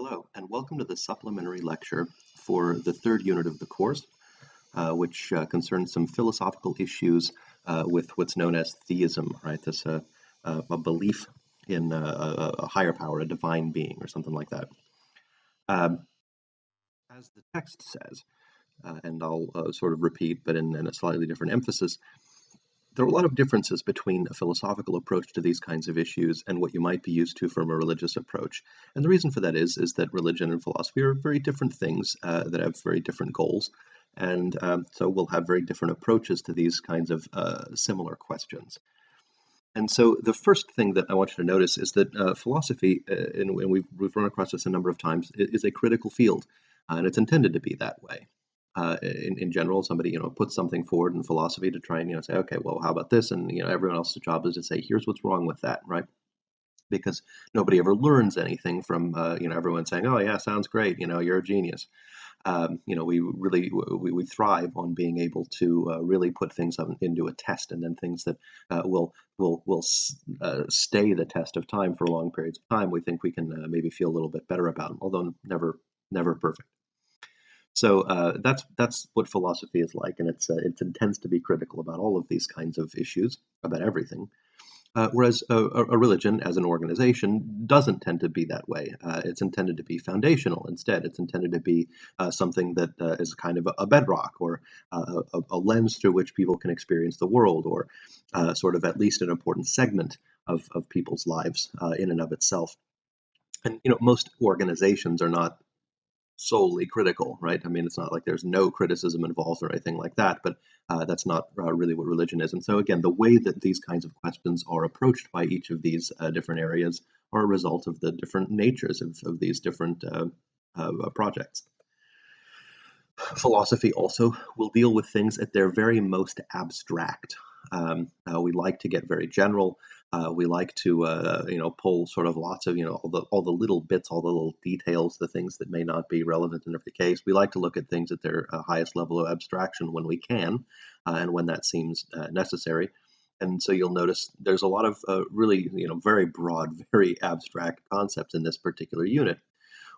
Hello, and welcome to the supplementary lecture for the third unit of the course, which concerns some philosophical issues with what's known as theism, right? This a belief in a higher power, a divine being, or something like that. As the text says, and I'll sort of repeat, but in a slightly different emphasis, there are a lot of differences between a philosophical approach to these kinds of issues and what you might be used to from a religious approach. And the reason for that is that religion and philosophy are very different things that have very different goals. And so we'll have very different approaches to these kinds of similar questions. And so the first thing that I want you to notice is that philosophy, and we've run across this a number of times, is a critical field, and it's intended to be that way. In general, somebody puts something forward in philosophy to try and say, okay, well, how about this? And everyone else's job is to say, here's what's wrong with that, right? Because nobody ever learns anything from everyone saying, oh yeah, sounds great, you're a genius. We thrive on being able to really put things into a test, and then things that will stay the test of time for long periods of time. We think we can maybe feel a little bit better about them, although never perfect. So that's what philosophy is like, and it intends to be critical about all of these kinds of issues, about everything. Whereas a religion as an organization doesn't tend to be that way. It's intended to be foundational instead. It's intended to be something that is kind of a bedrock, or a lens through which people can experience the world, or sort of at least an important segment of people's lives in and of itself. And most organizations are not solely critical, right? I mean, it's not like there's no criticism involved or anything like that, but that's not really what religion is. And so, again, the way that these kinds of questions are approached by each of these different areas are a result of the different natures of these different projects. Philosophy also will deal with things at their very most abstract. We like to get very general. We like to, pull sort of lots of, all the little bits, all the little details, the things that may not be relevant in every case. We like to look at things at their highest level of abstraction when we can, and when that seems necessary. And so you'll notice there's a lot of really, very broad, very abstract concepts in this particular unit.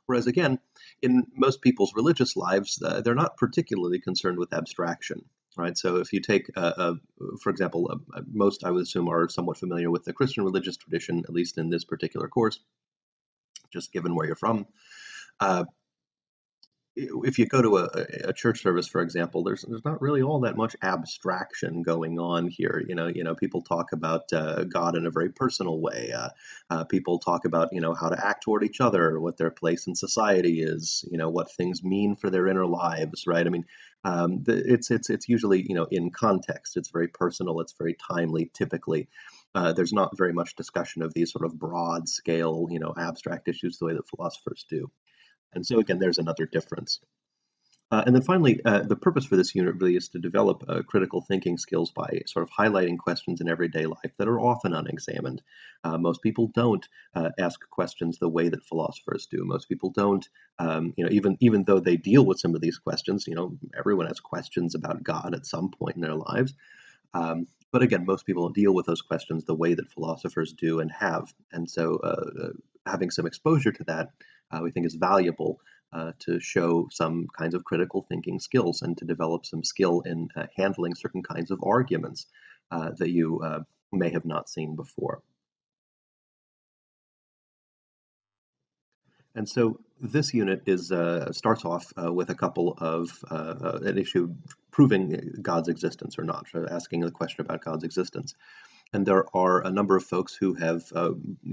Whereas again, in most people's religious lives, they're not particularly concerned with abstraction, right? So if you take, for example, most I would assume are somewhat familiar with the Christian religious tradition, at least in this particular course, just given where you're from. If you go to a church service, for example, there's not really all that much abstraction going on here. People talk about God in a very personal way. People talk about how to act toward each other, what their place in society is, what things mean for their inner lives, right? I mean, it's usually in context. It's very personal. It's very timely. Typically, there's not very much discussion of these sort of broad scale, abstract issues the way that philosophers do. And so again, there's another difference. And then finally, the purpose for this unit really is to develop critical thinking skills by sort of highlighting questions in everyday life that are often unexamined. Most people don't ask questions the way that philosophers do. Most people don't, even though they deal with some of these questions, everyone has questions about God at some point in their lives. But again, most people don't deal with those questions the way that philosophers do and have. And so having some exposure to that, we think is valuable to show some kinds of critical thinking skills, and to develop some skill in handling certain kinds of arguments that you may have not seen before. And so this unit starts off with a couple of an issue proving God's existence or not, so asking the question about God's existence. And there are a number of folks who have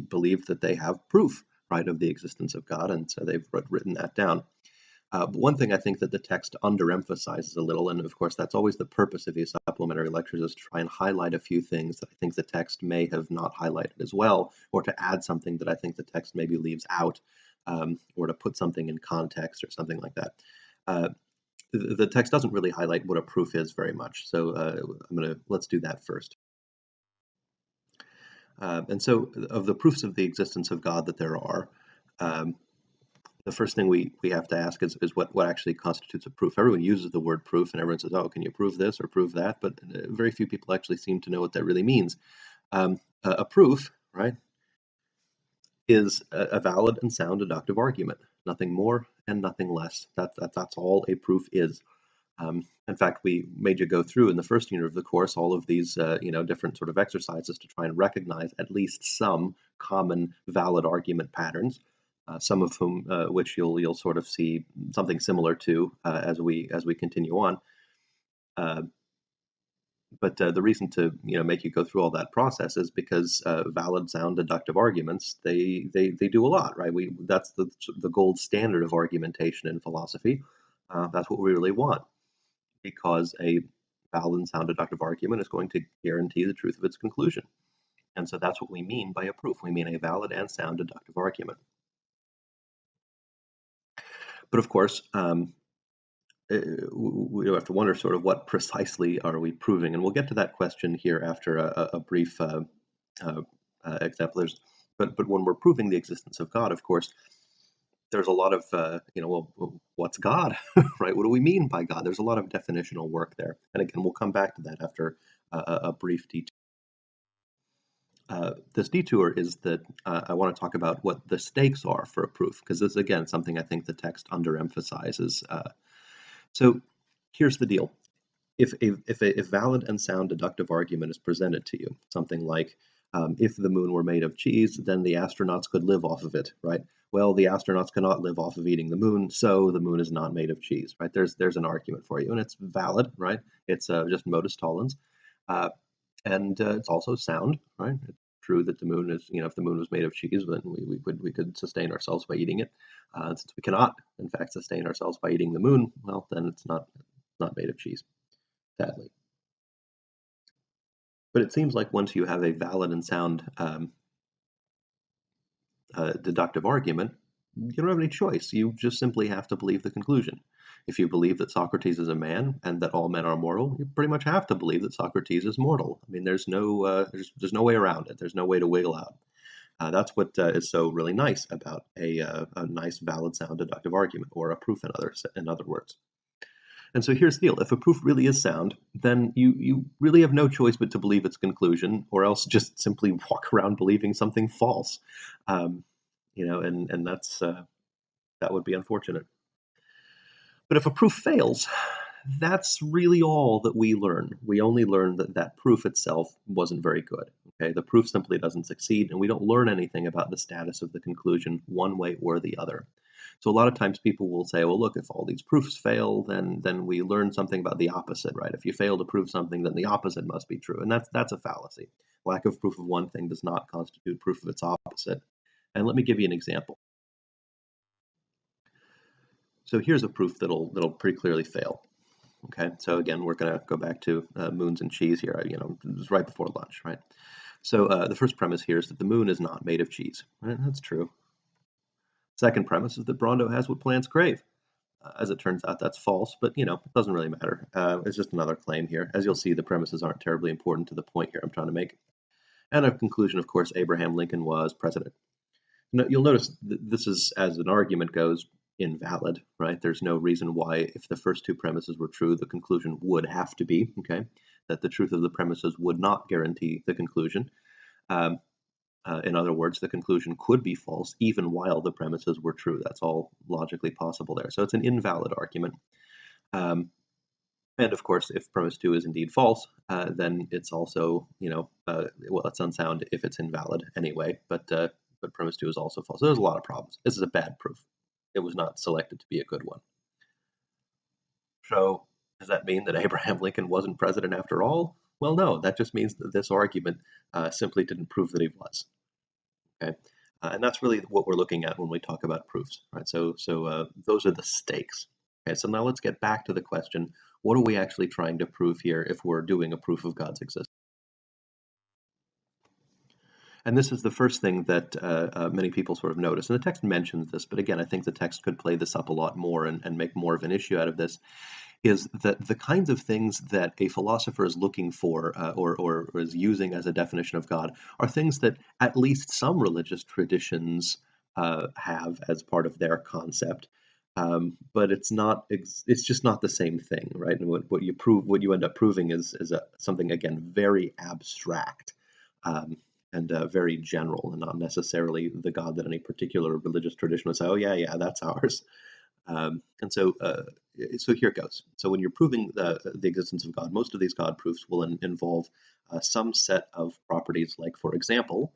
believed that they have proof, right, of the existence of God, and so they've written that down. But one thing I think that the text underemphasizes a little, and of course that's always the purpose of these supplementary lectures, is to try and highlight a few things that I think the text may have not highlighted as well, or to add something that I think the text maybe leaves out, or to put something in context or something like that. The text doesn't really highlight what a proof is very much, so let's do that first. And so of the proofs of the existence of God that there are, the first thing we have to ask is what actually constitutes a proof. Everyone uses the word proof, and everyone says, oh, can you prove this or prove that? But very few people actually seem to know what that really means. A proof, right, is a valid and sound deductive argument. Nothing more and nothing less. That's all a proof is. In fact, we made you go through in the first unit of the course all of these, different sort of exercises to try and recognize at least some common valid argument patterns. Some of whom, which you'll sort of see something similar to as we continue on. Uh, but the reason to make you go through all that process is because valid, sound, deductive arguments they do a lot, right? That's the gold standard of argumentation in philosophy. That's what we really want, because a valid and sound deductive argument is going to guarantee the truth of its conclusion. And so that's what we mean by a proof. We mean a valid and sound deductive argument. But of course, we have to wonder sort of what precisely are we proving, and we'll get to that question here after a brief example. But when we're proving the existence of God, of course, there's a lot of well, what's God, right? What do we mean by God? There's a lot of definitional work there, and again, we'll come back to that after a brief detour. This detour is that I want to talk about what the stakes are for a proof, because this is again something I think the text underemphasizes. So here's the deal. If a valid and sound deductive argument is presented to you, something like, if the moon were made of cheese, then the astronauts could live off of it, right? Well, the astronauts cannot live off of eating the moon, so the moon is not made of cheese, right? There's an argument for you, and it's valid, right? It's just modus tollens, uh, and it's also sound, right? It's true that the moon is, if the moon was made of cheese, then we could sustain ourselves by eating it. Since we cannot, in fact, sustain ourselves by eating the moon, well, then it's not made of cheese, sadly. But it seems like once you have a valid and sound deductive argument, you don't have any choice. You just simply have to believe the conclusion. If you believe that Socrates is a man and that all men are mortal, you pretty much have to believe that Socrates is mortal. I mean, there's no way around it. There's no way to wiggle out. That's what is so really nice about a nice, valid, sound deductive argument, or a proof, in other words. And so here's the deal. If a proof really is sound, then you really have no choice but to believe its conclusion, or else just simply walk around believing something false. Um, and that would be unfortunate. But if a proof fails, that's really all that we learn. We only learn that that proof itself wasn't very good. Okay, the proof simply doesn't succeed, and we don't learn anything about the status of the conclusion one way or the other. So a lot of times people will say, well, look, if all these proofs fail, then we learn something about the opposite, right? If you fail to prove something, then the opposite must be true. And that's a fallacy. Lack of proof of one thing does not constitute proof of its opposite. And let me give you an example. So here's a proof that'll pretty clearly fail. Okay, so again, we're going to go back to moons and cheese here. It was right before lunch, right? So the first premise here is that the moon is not made of cheese. Right? That's true. Second premise is that Brondo has what plants crave. As it turns out, that's false, but it doesn't really matter. It's just another claim here. As you'll see, the premises aren't terribly important to the point here I'm trying to make. And a conclusion, of course, Abraham Lincoln was president. Now, you'll notice this is, as an argument goes, invalid, right? There's no reason why, if the first two premises were true, the conclusion would have to be, okay? That the truth of the premises would not guarantee the conclusion. In other words, the conclusion could be false even while the premises were true. That's all logically possible there. So it's an invalid argument. And of course, if premise two is indeed false, then it's also, well, it's unsound if it's invalid anyway. But premise two is also false. So there's a lot of problems. This is a bad proof. It was not selected to be a good one. So does that mean that Abraham Lincoln wasn't president after all? Well, no. That just means that this argument simply didn't prove that he was. Okay, and that's really what we're looking at when we talk about proofs, right? So those are the stakes. Okay, so now let's get back to the question: what are we actually trying to prove here if we're doing a proof of God's existence? And this is the first thing that many people sort of notice. And the text mentions this, but again, I think the text could play this up a lot more and make more of an issue out of this, is that the kinds of things that a philosopher is looking for or is using as a definition of God are things that at least some religious traditions have as part of their concept. But it's not. It's just not the same thing, right? And what you end up proving is something again very abstract. and very general, and not necessarily the God that any particular religious tradition would say, oh, yeah, that's ours. And so here it goes. So when you're proving the existence of God, most of these God proofs will involve some set of properties, like, for example,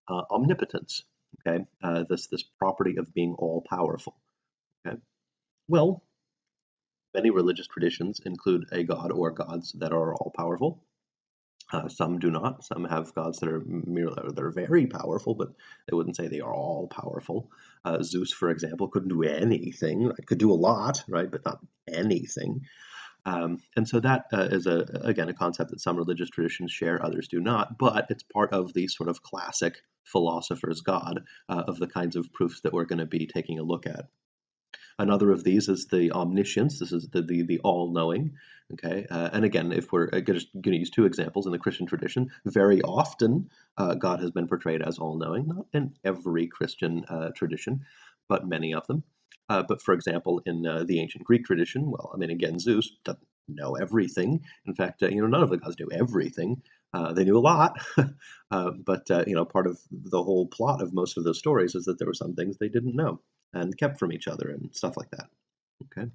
omnipotence. Okay, this property of being all powerful. Okay, well, many religious traditions include a god or gods that are all powerful. Some do not. Some have gods that are very powerful, but they wouldn't say they are all powerful. Zeus, for example, couldn't do anything. Right? Could do a lot, right, but not anything. And so that is again a concept that some religious traditions share, others do not. But it's part of the sort of classic philosopher's god of the kinds of proofs that we're going to be taking a look at. Another of these is the omniscience. This is the all-knowing. Okay, and again, if we're just going to use two examples in the Christian tradition, very often God has been portrayed as all-knowing. Not in every Christian tradition, but many of them. But for example, in the ancient Greek tradition, well, I mean, again, Zeus doesn't know everything. In fact, none of the gods knew everything. They knew a lot, but part of the whole plot of most of those stories is that there were some things they didn't know and kept from each other and stuff like that. Okay.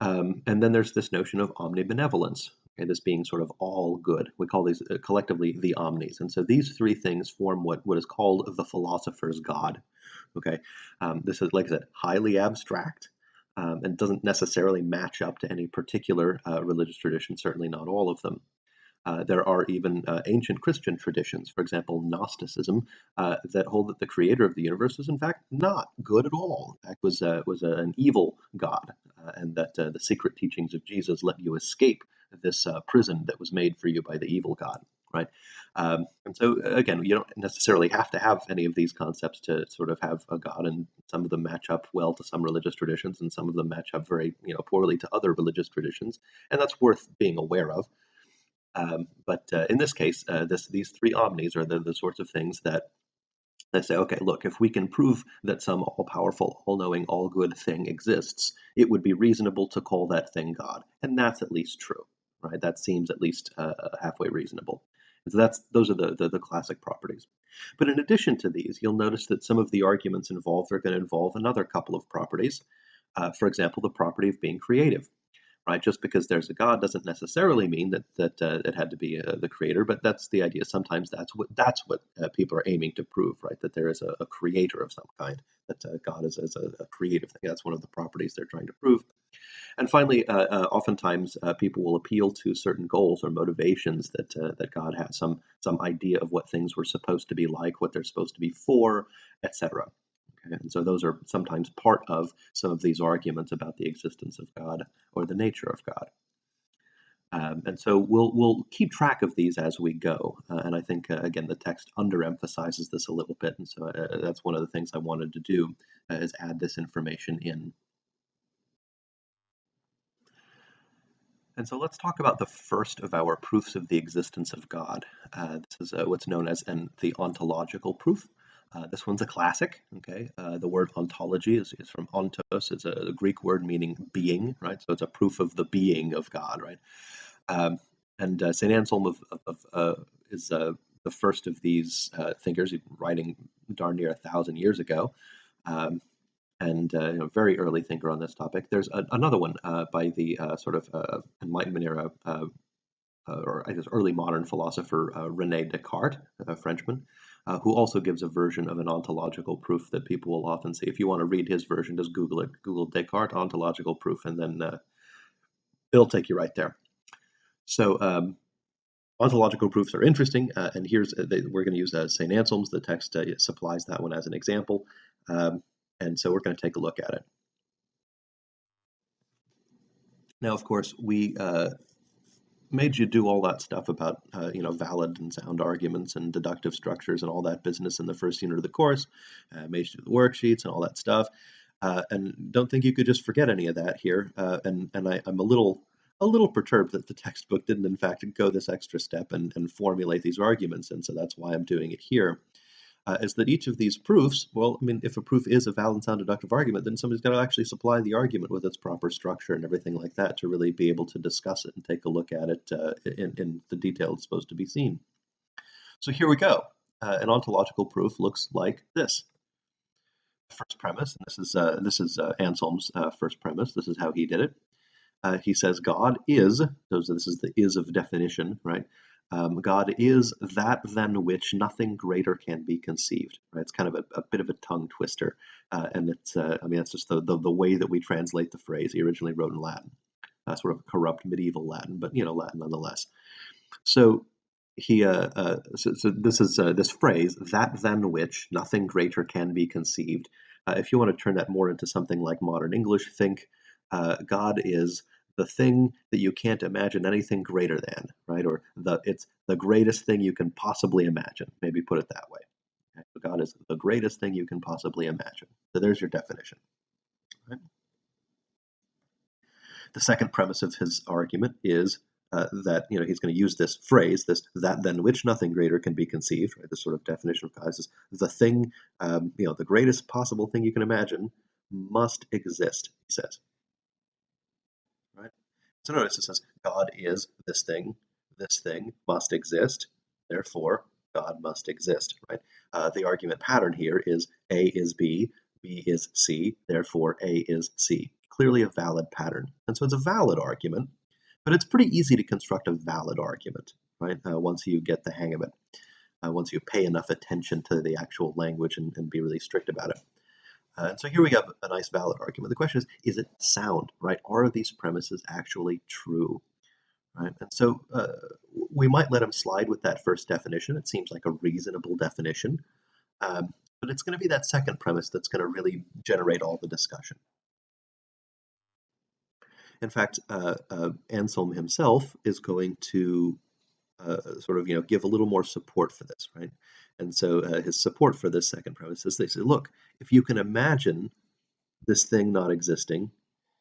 And then there's this notion of omnibenevolence, okay, this being sort of all good. We call these collectively the omnis. And so these three things form what is called the philosopher's God. Okay. This is, like I said, highly abstract and doesn't necessarily match up to any particular religious tradition, certainly not all of them. There are even ancient Christian traditions, for example, Gnosticism, that hold that the creator of the universe is in fact not good at all. In fact, was an evil god, and that the secret teachings of Jesus let you escape this prison that was made for you by the evil god. Right, and so again, you don't necessarily have to have any of these concepts to sort of have a god, and some of them match up well to some religious traditions, and some of them match up very poorly to other religious traditions, and that's worth being aware of. But in this case, these three omnis are the sorts of things that they say, okay, look, if we can prove that some all-powerful, all-knowing, all-good thing exists, it would be reasonable to call that thing God, and that's at least true, right? That seems at least halfway reasonable. And so those are the classic properties. But in addition to these, you'll notice that some of the arguments involved are going to involve another couple of properties. For example, the property of being creative. Right? Just because there's a God doesn't necessarily mean that it had to be the creator, but that's the idea. Sometimes that's what people are aiming to prove, right? That there is a creator of some kind, that God is a creative thing. That's one of the properties they're trying to prove. And finally, oftentimes people will appeal to certain goals or motivations that God has, some idea of what things were supposed to be like, what they're supposed to be for, etc. And so those are sometimes part of some of these arguments about the existence of God or the nature of God. And so we'll keep track of these as we go. And I think, again, the text underemphasizes this a little bit. And so that's one of the things I wanted to do is add this information in. And so let's talk about the first of our proofs of the existence of God. This is what's known as the ontological proof. This one's a classic. Okay, the word ontology is from ontos. It's a Greek word meaning being, right? So it's a proof of the being of God, right? Um, and Saint Anselm is the first of these thinkers, writing darn near 1,000 years ago. Um, and very early thinker on this topic. There's another one by the sort of Enlightenment era, or I guess early modern philosopher René Descartes, a Frenchman, who also gives a version of an ontological proof that people will often see. If you want to read his version, just Google it. Google Descartes ontological proof, and then it'll take you right there. So ontological proofs are interesting, and we're going to use St. Anselm's. The text supplies that one as an example. And so we're going to take a look at it. Now, of course, we made you do all that stuff about valid and sound arguments and deductive structures and all that business in the first unit of the course. Made you do the worksheets and all that stuff, and don't think you could just forget any of that here. And I'm a little perturbed that the textbook didn't in fact go this extra step and formulate these arguments, and so that's why I'm doing it here. Is that each of these proofs, well, I mean, if a proof is a valid and sound deductive argument, then somebody's got to actually supply the argument with its proper structure and everything like that to really be able to discuss it and take a look at it in the detail it's supposed to be seen. So here we go. an ontological proof looks like this. First premise, and this is Anselm's first premise. This is how he did it. He says God is. So this is the is of definition, right? God is that than which nothing greater can be conceived. Right? It's kind of a bit of a tongue twister, and it's I mean it's just the way that we translate the phrase. He originally wrote in Latin, sort of corrupt medieval Latin, but Latin nonetheless. So so this is this phrase that than which nothing greater can be conceived. If you want to turn that more into something like modern English, think God is the thing that you can't imagine anything greater than, right? Or it's the greatest thing you can possibly imagine. Maybe put it that way. Okay? So God is the greatest thing you can possibly imagine. So there's your definition. Right? The second premise of his argument is that he's going to use this phrase, this that than which nothing greater can be conceived, right? This sort of definition of God is the thing, the greatest possible thing you can imagine must exist. He says, right? So notice it says God is this thing must exist, therefore God must exist, right? The argument pattern here is A is B, B is C, therefore A is C. Clearly a valid pattern. And so it's a valid argument, but it's pretty easy to construct a valid argument, right? Once you get the hang of it, once you pay enough attention to the actual language and be really strict about it. And so here we have a nice valid argument. The question is it sound, right? Are these premises actually true, right? And so we might let him slide with that first definition. It seems like a reasonable definition. But it's going to be that second premise that's going to really generate all the discussion. In fact, Anselm himself is going to sort of give a little more support for this, right? And so his support for this second premise is they say, look, if you can imagine this thing not existing,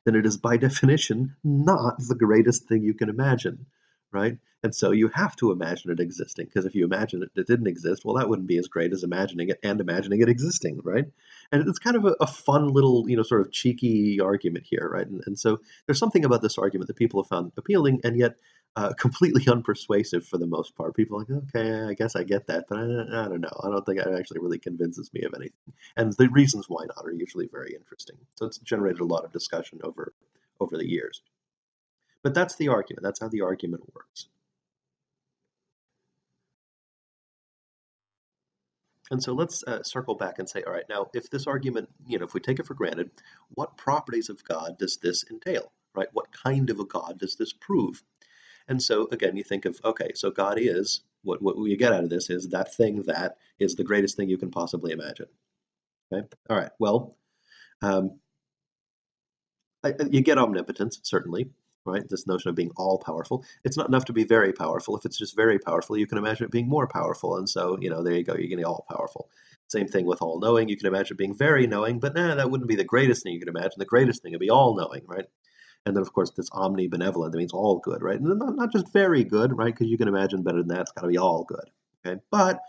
then it is by definition not the greatest thing you can imagine, right? And so you have to imagine it existing, because if you imagine it didn't exist, well, that wouldn't be as great as imagining it and imagining it existing, right? And it's kind of a fun little, sort of cheeky argument here, right? And so there's something about this argument that people have found appealing and yet completely unpersuasive for the most part. People are like, okay, I guess I get that, but I don't know. I don't think it actually really convinces me of anything. And the reasons why not are usually very interesting. So it's generated a lot of discussion over the years. But that's the argument. That's how the argument works. And so let's circle back and say, all right, now if this argument, if we take it for granted, what properties of God does this entail, right? What kind of a God does this prove? And so again, you think of, okay, so God is, what we get out of this is that thing that is the greatest thing you can possibly imagine. Okay, all right, well, you get omnipotence, certainly, right? This notion of being all powerful. It's not enough to be very powerful. If it's just very powerful, you can imagine it being more powerful. And so, there you go, you're getting all powerful. Same thing with all knowing. You can imagine being very knowing, but that wouldn't be the greatest thing you could imagine. The greatest thing would be all knowing, right? And then, of course, this omnibenevolent, that means all good, right? And not just very good, right? Because you can imagine better than that. It's got to be all good, okay? But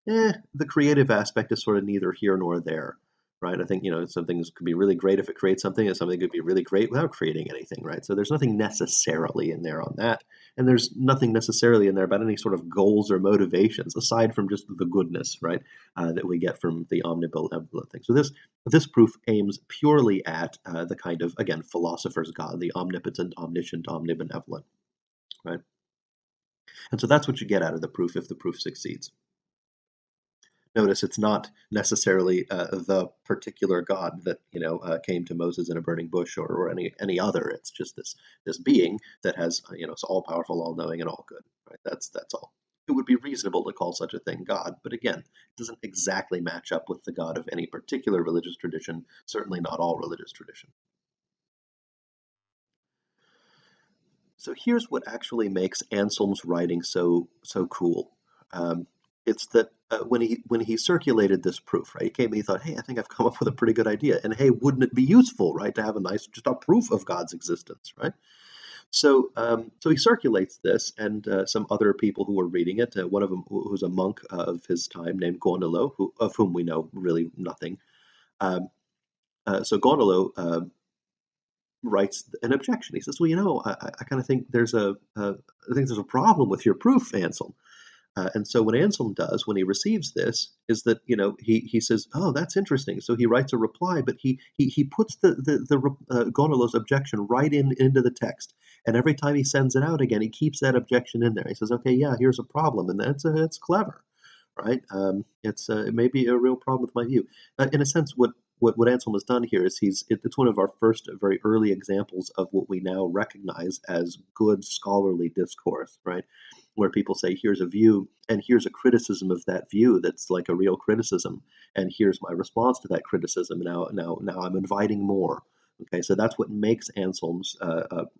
the creative aspect is sort of neither here nor there, right? I think, some things could be really great if it creates something, and something could be really great without creating anything, right? So there's nothing necessarily in there on that. And there's nothing necessarily in there about any sort of goals or motivations, aside from just the goodness, right, that we get from the omnibenevolent thing. So this proof aims purely at the kind of, again, philosopher's God, the omnipotent, omniscient, omnibenevolent, right? And so that's what you get out of the proof if the proof succeeds. Notice it's not necessarily the particular God that came to Moses in a burning bush or any other. It's just this being that has it's all powerful, all knowing, and all good. Right? That's all. It would be reasonable to call such a thing God, but again, it doesn't exactly match up with the God of any particular religious tradition. Certainly not all religious tradition. So here's what actually makes Anselm's writing so cool. It's that when he circulated this proof, right? He came and he thought, hey, I think I've come up with a pretty good idea, and hey, wouldn't it be useful, right, to have just a proof of God's existence, right? So he circulates this, and some other people who were reading it. One of them, who's a monk of his time, named Gondolo, of whom we know really nothing. So Gondolo writes an objection. He says, well, I kind of think there's a problem with your proof, Anselm. And so what Anselm does when he receives this is that he says, "Oh, that's interesting." So he writes a reply, but he puts the Gonerloh's objection right into the text, and every time he sends it out again, he keeps that objection in there. He says, "Okay, yeah, here's a problem," and that's clever, right? It may be a real problem with my view. In a sense, what Anselm has done here is it's one of our first very early examples of what we now recognize as good scholarly discourse, right? Where people say, here's a view, and here's a criticism of that view that's like a real criticism, and here's my response to that criticism. Now I'm inviting more. Okay, so that's what makes Anselm's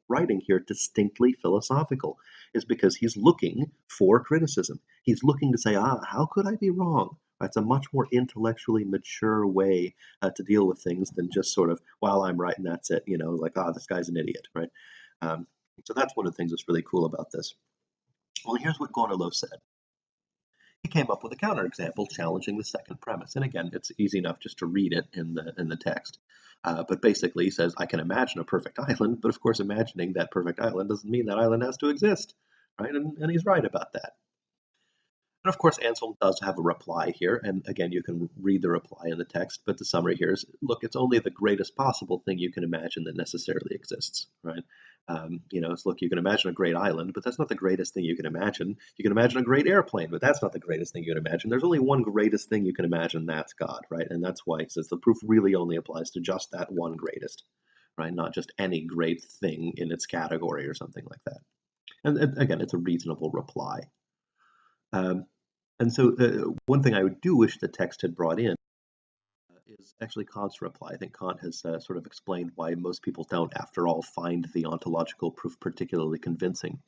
writing here distinctly philosophical, is because he's looking for criticism. He's looking to say, how could I be wrong? It's a much more intellectually mature way to deal with things than just sort of, well, I'm right and that's it, like, this guy's an idiot, right? Um, so that's one of the things that's really cool about this. Well, here's what Gonerloh said. He came up with a counterexample challenging the second premise. And again, it's easy enough just to read it in the text. But basically, he says, I can imagine a perfect island, but of course, imagining that perfect island doesn't mean that island has to exist, right? And he's right about that. And of course, Anselm does have a reply here, and again, you can read the reply in the text, but the summary here is, look, it's only the greatest possible thing you can imagine that necessarily exists, right? It's, look, you can imagine a great island, but that's not the greatest thing you can imagine. You can imagine a great airplane, but that's not the greatest thing you can imagine. There's only one greatest thing you can imagine, that's God, right? And that's why he says the proof really only applies to just that one greatest, right? Not just any great thing in its category or something like that. And again, it's a reasonable reply. And so one thing I do wish the text had brought in is actually Kant's reply. I think Kant has sort of explained why most people don't, after all, find the ontological proof particularly convincing.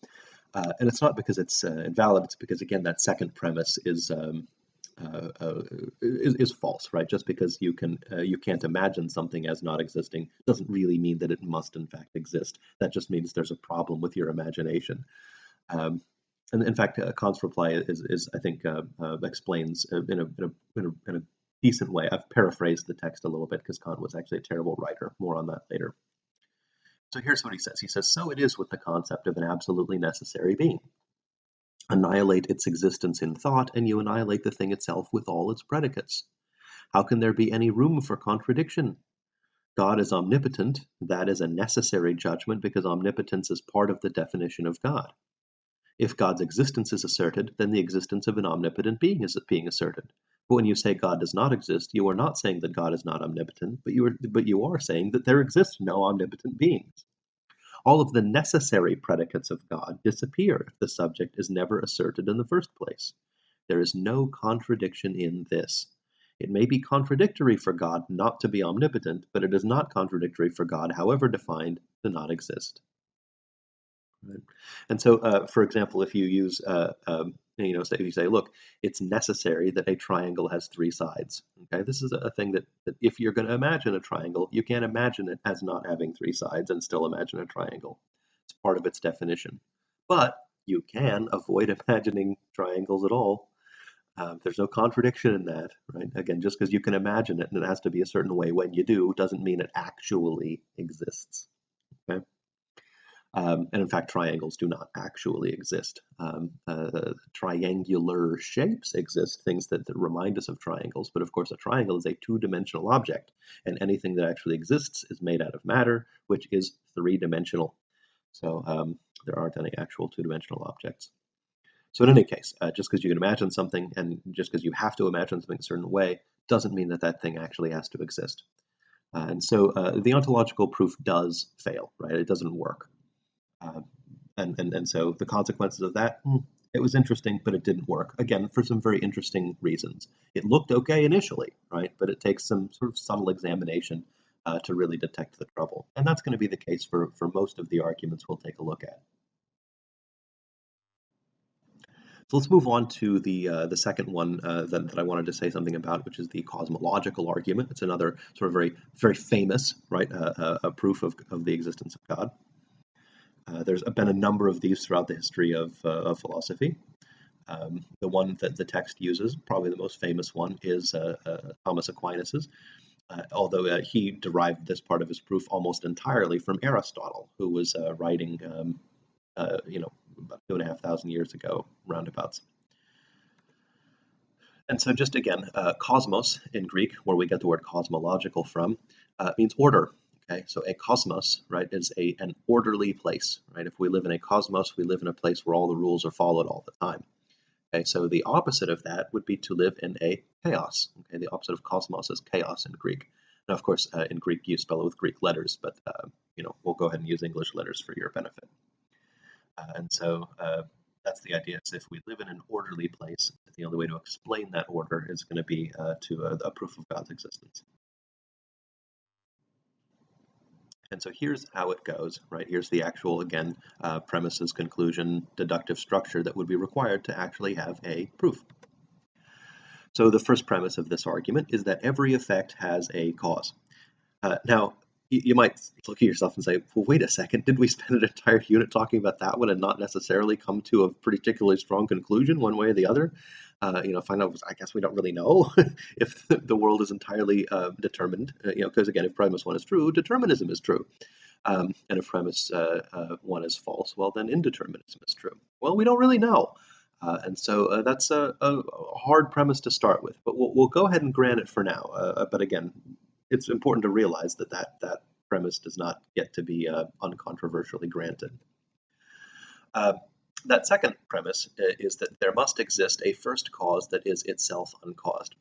And it's not because it's invalid, it's because, again, that second premise is false, right? Just because you can't imagine something as not existing doesn't really mean that it must in fact exist. That just means there's a problem with your imagination. And in fact, Kant's reply is I think, explains in a decent way. I've paraphrased the text a little bit because Kant was actually a terrible writer. More on that later. So here's what he says. He says, so it is with the concept of an absolutely necessary being. Annihilate its existence in thought, and you annihilate the thing itself with all its predicates. How can there be any room for contradiction? God is omnipotent. That is a necessary judgment because omnipotence is part of the definition of God. If God's existence is asserted, then the existence of an omnipotent being is being asserted. But when you say God does not exist, you are not saying that God is not omnipotent, but you are saying that there exists no omnipotent beings. All of the necessary predicates of God disappear if the subject is never asserted in the first place. There is no contradiction in this. It may be contradictory for God not to be omnipotent, but it is not contradictory for God, however defined, to not exist. Right. And so, for example, if you use, if you say, look, it's necessary that a triangle has three sides. Okay, this is a thing that if you're going to imagine a triangle, you can't imagine it as not having three sides and still imagine a triangle. It's part of its definition. But you can avoid imagining triangles at all. There's no contradiction in that, right? Again, just because you can imagine it and it has to be a certain way when you do, doesn't mean it actually exists. Okay. And in fact, triangles do not actually exist. Triangular shapes exist, things that remind us of triangles. But of course, a triangle is a two-dimensional object, and anything that actually exists is made out of matter, which is three-dimensional. So there aren't any actual two-dimensional objects. So in any case, just because you can imagine something and just because you have to imagine something a certain way doesn't mean that that thing actually has to exist. And so the ontological proof does fail, right? It doesn't work. And so the consequences of that, it was interesting, but it didn't work. Again, for some very interesting reasons. It looked okay initially, right? But it takes some sort of subtle examination to really detect the trouble. And that's going to be the case for most of the arguments we'll take a look at. So let's move on to the second one that I wanted to say something about, which is the cosmological argument. It's another sort of very, very famous, right, a proof of the existence of God. There's been a number of these throughout the history of philosophy. The one that the text uses, probably the most famous one, is Thomas Aquinas's, although he derived this part of his proof almost entirely from Aristotle, who was writing, about 2,500 years ago, roundabouts. And so just again, cosmos in Greek, where we get the word cosmological from, means order. Okay, so a cosmos, right, is an orderly place, right? If we live in a cosmos, we live in a place where all the rules are followed all the time. Okay, so the opposite of that would be to live in a chaos. Okay, the opposite of cosmos is chaos in Greek. Now, of course, in Greek you spell it with Greek letters, but we'll go ahead and use English letters for your benefit. And so that's the idea. Is if we live in an orderly place, the only way to explain that order is going to be to a proof of God's existence. And so here's how it goes, right? Here's the actual, again, premises, conclusion, deductive structure that would be required to actually have a proof. So the first premise of this argument is that every effect has a cause. Now, you might look at yourself and say, well, wait a second, did we spend an entire unit talking about that one and not necessarily come to a particularly strong conclusion one way or the other? Find out, I guess we don't really know if the world is entirely determined, because again, if premise one is true, determinism is true. And if premise one is false, well, then indeterminism is true. Well, we don't really know. And so that's a hard premise to start with, but we'll go ahead and grant it for now. But again, it's important to realize that premise does not get to be uncontroversially granted. That second premise is that there must exist a first cause that is itself uncaused.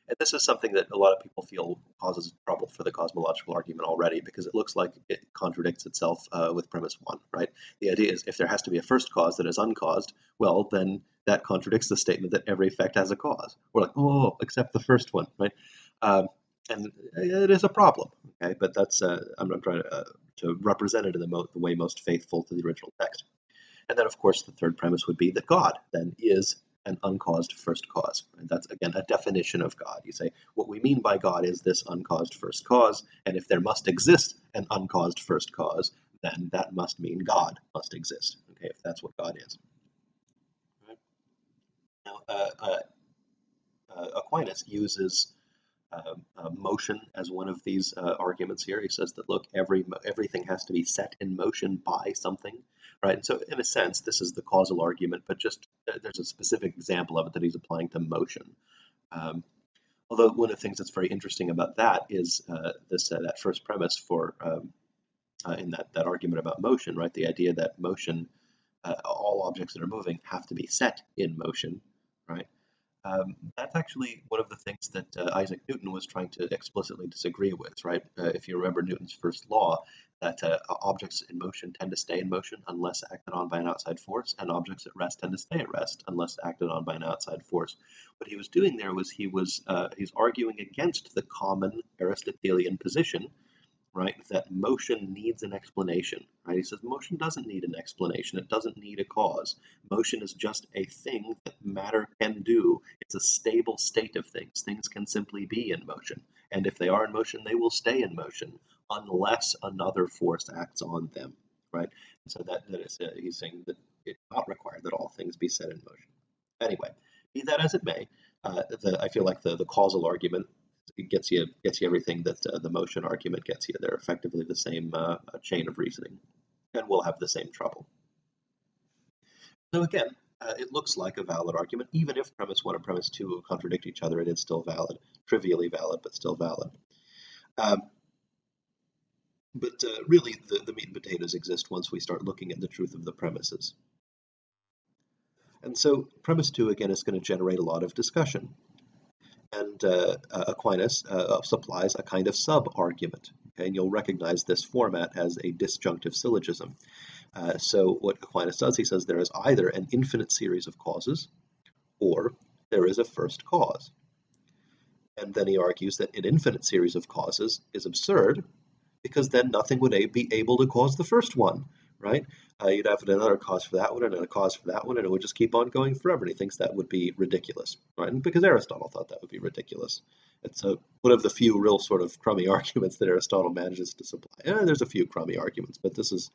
And this is something that a lot of people feel causes trouble for the cosmological argument already, because it looks like it contradicts itself with premise one, right? The idea is if there has to be a first cause that is uncaused, well, then that contradicts the statement that every effect has a cause. We're like, oh, except the first one, right? And it is a problem, okay? But that's I'm trying to represent it in the way most faithful to the original text. And then, of course, the third premise would be that God then is an uncaused first cause. And that's, again, a definition of God. You say, what we mean by God is this uncaused first cause, and if there must exist an uncaused first cause, then that must mean God must exist, okay, if that's what God is. Now, Aquinas uses motion as one of these arguments here. He says that, look, everything has to be set in motion by something, right? And so in a sense, this is the causal argument, but just there's a specific example of it that he's applying to motion. Although one of the things that's very interesting about that is that first premise for in that argument about motion, right? The idea that motion, all objects that are moving have to be set in motion, right? That's actually one of the things that Isaac Newton was trying to explicitly disagree with, right? If you remember Newton's first law, that objects in motion tend to stay in motion unless acted on by an outside force, and objects at rest tend to stay at rest unless acted on by an outside force. What he was doing there was he's arguing against the common Aristotelian position, right, that motion needs an explanation, right? He says motion doesn't need an explanation. It doesn't need a cause. Motion is just a thing that matter can do. It's a stable state of things. Things can simply be in motion. And if they are in motion, they will stay in motion unless another force acts on them, right? And so that is, he's saying that it's not required that all things be set in motion. Anyway, be that as it may, I feel like the causal argument, it gets you everything that the motion argument gets you. They're effectively the same chain of reasoning, and will have the same trouble. So again, it looks like a valid argument, even if premise one and premise two contradict each other. It is still valid, trivially valid, but still valid. But really, the meat and potatoes exist once we start looking at the truth of the premises. And so premise two, again, is going to generate a lot of discussion. And Aquinas supplies a kind of sub-argument. Okay? And you'll recognize this format as a disjunctive syllogism. So what Aquinas does, he says there is either an infinite series of causes, or there is a first cause. And then he argues that an infinite series of causes is absurd, because then nothing would be able to cause the first one, right? You'd have another cause for that one and a cause for that one, and it would just keep on going forever. And he thinks that would be ridiculous, right? And because Aristotle thought that would be ridiculous. It's one of the few real sort of crummy arguments that Aristotle manages to supply. There's a few crummy arguments, but this is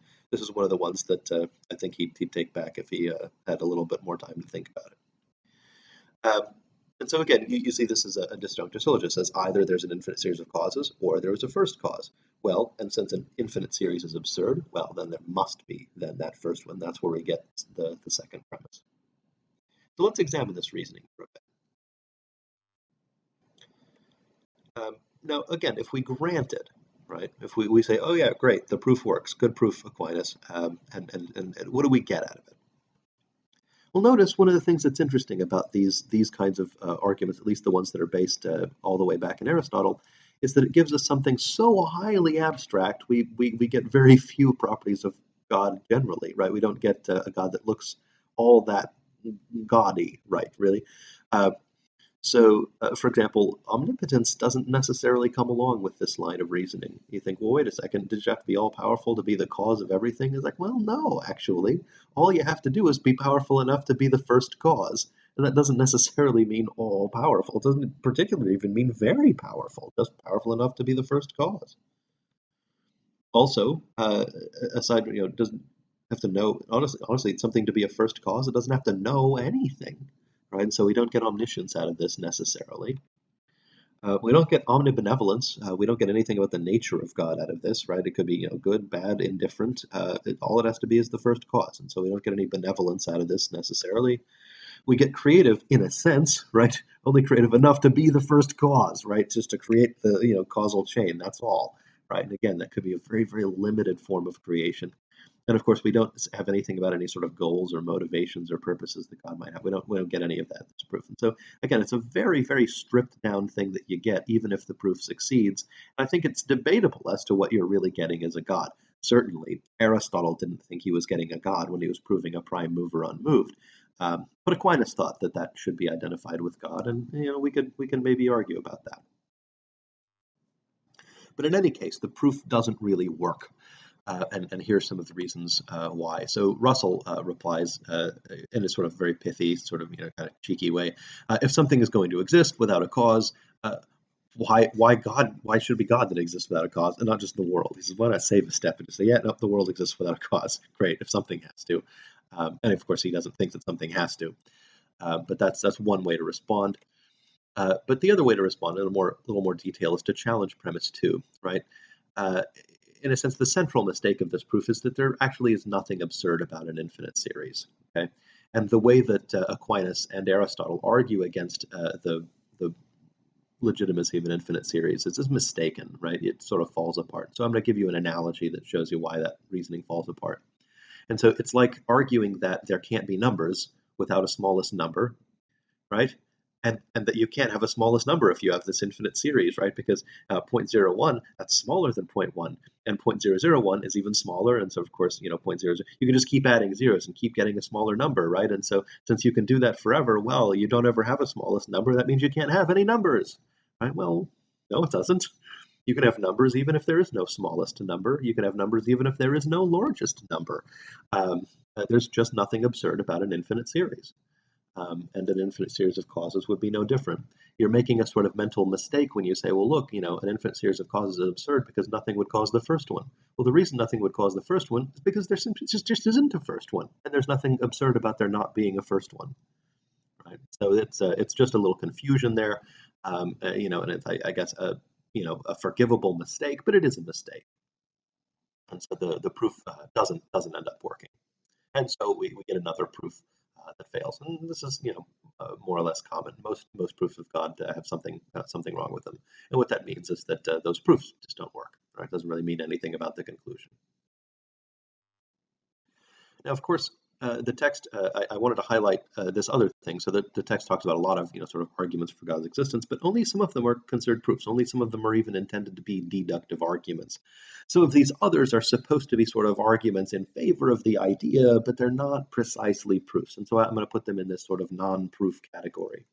one of the ones that I think he'd take back if he had a little bit more time to think about it. And so again, you see this as a disjunctive syllogism. It says either there's an infinite series of causes or there is a first cause. Well, and since an infinite series is absurd, well, then there must be then that first one. That's where we get the second premise. So let's examine this reasoning for a bit. Now, again, if we grant it, right, if we say, oh, yeah, great, the proof works, good proof, Aquinas, and what do we get out of it? Well, notice one of the things that's interesting about these kinds of arguments, at least the ones that are based all the way back in Aristotle, is that it gives us something so highly abstract. We get very few properties of God generally, right? We don't get a God that looks all that gaudy, right? Really. Uh, for example, omnipotence doesn't necessarily come along with this line of reasoning. You think, well, wait a second, did you have to be all powerful to be the cause of everything? It's like, well, no, actually. All you have to do is be powerful enough to be the first cause. And that doesn't necessarily mean all powerful. It doesn't particularly even mean very powerful, just powerful enough to be the first cause. Also, aside, doesn't have to know, honestly, it's something to be a first cause. It doesn't have to know anything, right? And so we don't get omniscience out of this necessarily. We don't get omnibenevolence. We don't get anything about the nature of God out of this, right? It could be, good, bad, indifferent. All it has to be is the first cause, and so we don't get any benevolence out of this necessarily. We get creative in a sense, right? Only creative enough to be the first cause, right? Just to create the, causal chain. That's all, right? And again, that could be a very, very limited form of creation. And of course, we don't have anything about any sort of goals or motivations or purposes that God might have. We don't get any of that that's proof. And so again, it's a very, very stripped down thing that you get, even if the proof succeeds. And I think it's debatable as to what you're really getting as a God. Certainly, Aristotle didn't think he was getting a God when he was proving a prime mover unmoved. But Aquinas thought that that should be identified with God, and we can maybe argue about that. But in any case, the proof doesn't really work. And here's some of the reasons why. So Russell replies in a sort of very pithy, sort of kind of cheeky way. If something is going to exist without a cause, why God? Why should it be God that exists without a cause, and not just the world? He says, why not save a step and just say, yeah, no, the world exists without a cause. Great, if something has to, and of course he doesn't think that something has to. But that's one way to respond. But the other way to respond in a little more detail is to challenge premise two, right? Uh, in a sense, the central mistake of this proof is that there actually is nothing absurd about an infinite series. Okay, and the way that Aquinas and Aristotle argue against the legitimacy of an infinite series is mistaken, right? It sort of falls apart. So I'm going to give you an analogy that shows you why that reasoning falls apart. And so it's like arguing that there can't be numbers without a smallest number, right? And that you can't have a smallest number if you have this infinite series, right? Because 0.01, that's smaller than zero point 0.1, and 0.001 is even smaller. And so, of course, 0.00, you can just keep adding zeros and keep getting a smaller number, right? And so, since you can do that forever, well, you don't ever have a smallest number. That means you can't have any numbers, right? Well, no, it doesn't. You can have numbers even if there is no smallest number. You can have numbers even if there is no largest number. There's just nothing absurd about an infinite series. And an infinite series of causes would be no different. You're making a sort of mental mistake when you say, well, look, an infinite series of causes is absurd because nothing would cause the first one. Well, the reason nothing would cause the first one is because there simply just isn't a first one, and there's nothing absurd about there not being a first one, right? So it's just a little confusion there, and it's, I guess, a forgivable mistake, but it is a mistake, and so the proof doesn't end up working. And so we get another proof that fails, and this is more or less common. Most proofs of God have something wrong with them, and what that means is that those proofs just don't work. Right? It doesn't really mean anything about the conclusion. Now, of course, the text, I wanted to highlight this other thing. So the text talks about a lot of, sort of arguments for God's existence, but only some of them are considered proofs. Only some of them are even intended to be deductive arguments. Some of these others are supposed to be sort of arguments in favor of the idea, but they're not precisely proofs. And so I'm going to put them in this sort of non-proof category.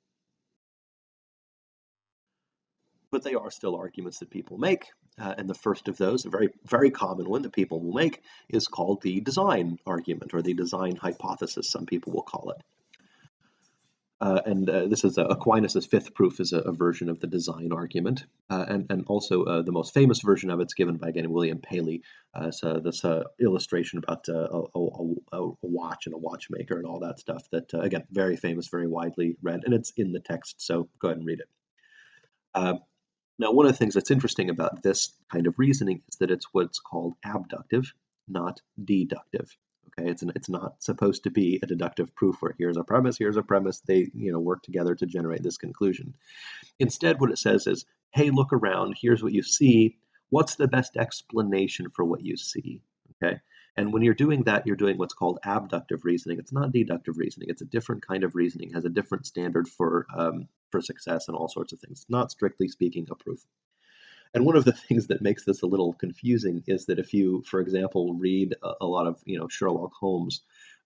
But they are still arguments that people make. And the first of those, a very, very common one that people will make, is called the design argument, or the design hypothesis, some people will call it. And this is Aquinas' fifth proof is a version of the design argument. And also the most famous version of it's given by, again, William Paley. So this illustration about a watch and a watchmaker and all that stuff that, again, very famous, very widely read, and it's in the text, so go ahead and read it. Now, one of the things that's interesting about this kind of reasoning is that it's what's called abductive, not deductive. Okay, it's not supposed to be a deductive proof where here's a premise, they work together to generate this conclusion. Instead, what it says is, hey, look around, here's what you see. What's the best explanation for what you see? Okay. And when you're doing that, you're doing what's called abductive reasoning. It's not deductive reasoning. It's a different kind of reasoning, has a different standard for success and all sorts of things. Not strictly speaking a proof. And one of the things that makes this a little confusing is that if you, for example, read a lot of Sherlock Holmes,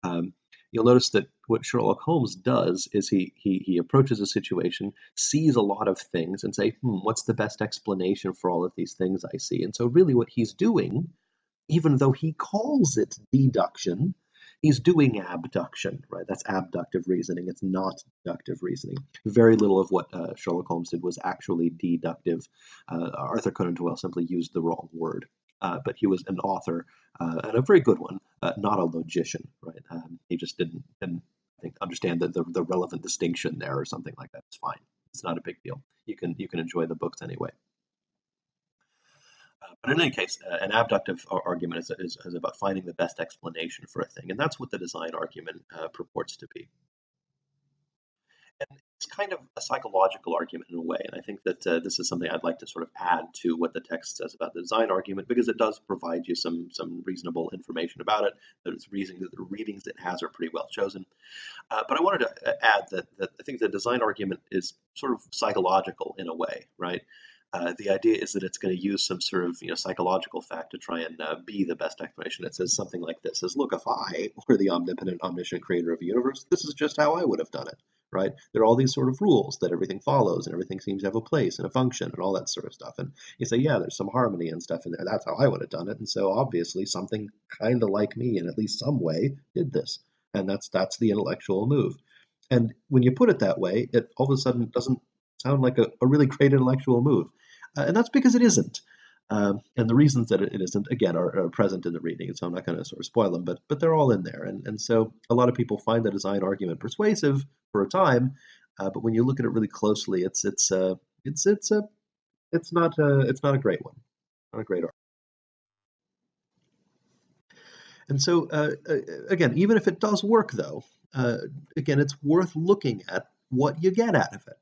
um, you'll notice that what Sherlock Holmes does is he approaches a situation, sees a lot of things, and say, what's the best explanation for all of these things I see? And so really, what he's doing, even though he calls it deduction, he's doing abduction, right? That's abductive reasoning. It's not deductive reasoning. Very little of what Sherlock Holmes did was actually deductive. Arthur Conan Doyle simply used the wrong word. But he was an author, and a very good one, not a logician, right? He just didn't I think, understand the relevant distinction there or something like that. It's fine. It's not a big deal. You can enjoy the books anyway. But in any case, an abductive argument is about finding the best explanation for a thing, and that's what the design argument purports to be. And it's kind of a psychological argument in a way, and I think that this is something I'd like to sort of add to what the text says about the design argument, because it does provide you some reasonable information about it. The readings it has are pretty well chosen. But I wanted to add that I think the design argument is sort of psychological in a way, right? The idea is that it's going to use some sort of psychological fact to try and be the best explanation. It says something like this: "Says, look, if I were the omnipotent, omniscient creator of the universe, this is just how I would have done it." Right? There are all these sort of rules that everything follows, and everything seems to have a place and a function and all that sort of stuff. And you say, yeah, there's some harmony and stuff in there. That's how I would have done it. And so obviously something kind of like me in at least some way did this. And that's the intellectual move. And when you put it that way, it all of a sudden doesn't sound like a really great intellectual move. And that's because it isn't. And the reasons that it isn't, again, are present in the reading. So I'm not going to sort of spoil them, but they're all in there. And so a lot of people find the design argument persuasive for a time, but when you look at it really closely, it's not a great one, not a great argument. And so again, even if it does work, though, again, it's worth looking at what you get out of it,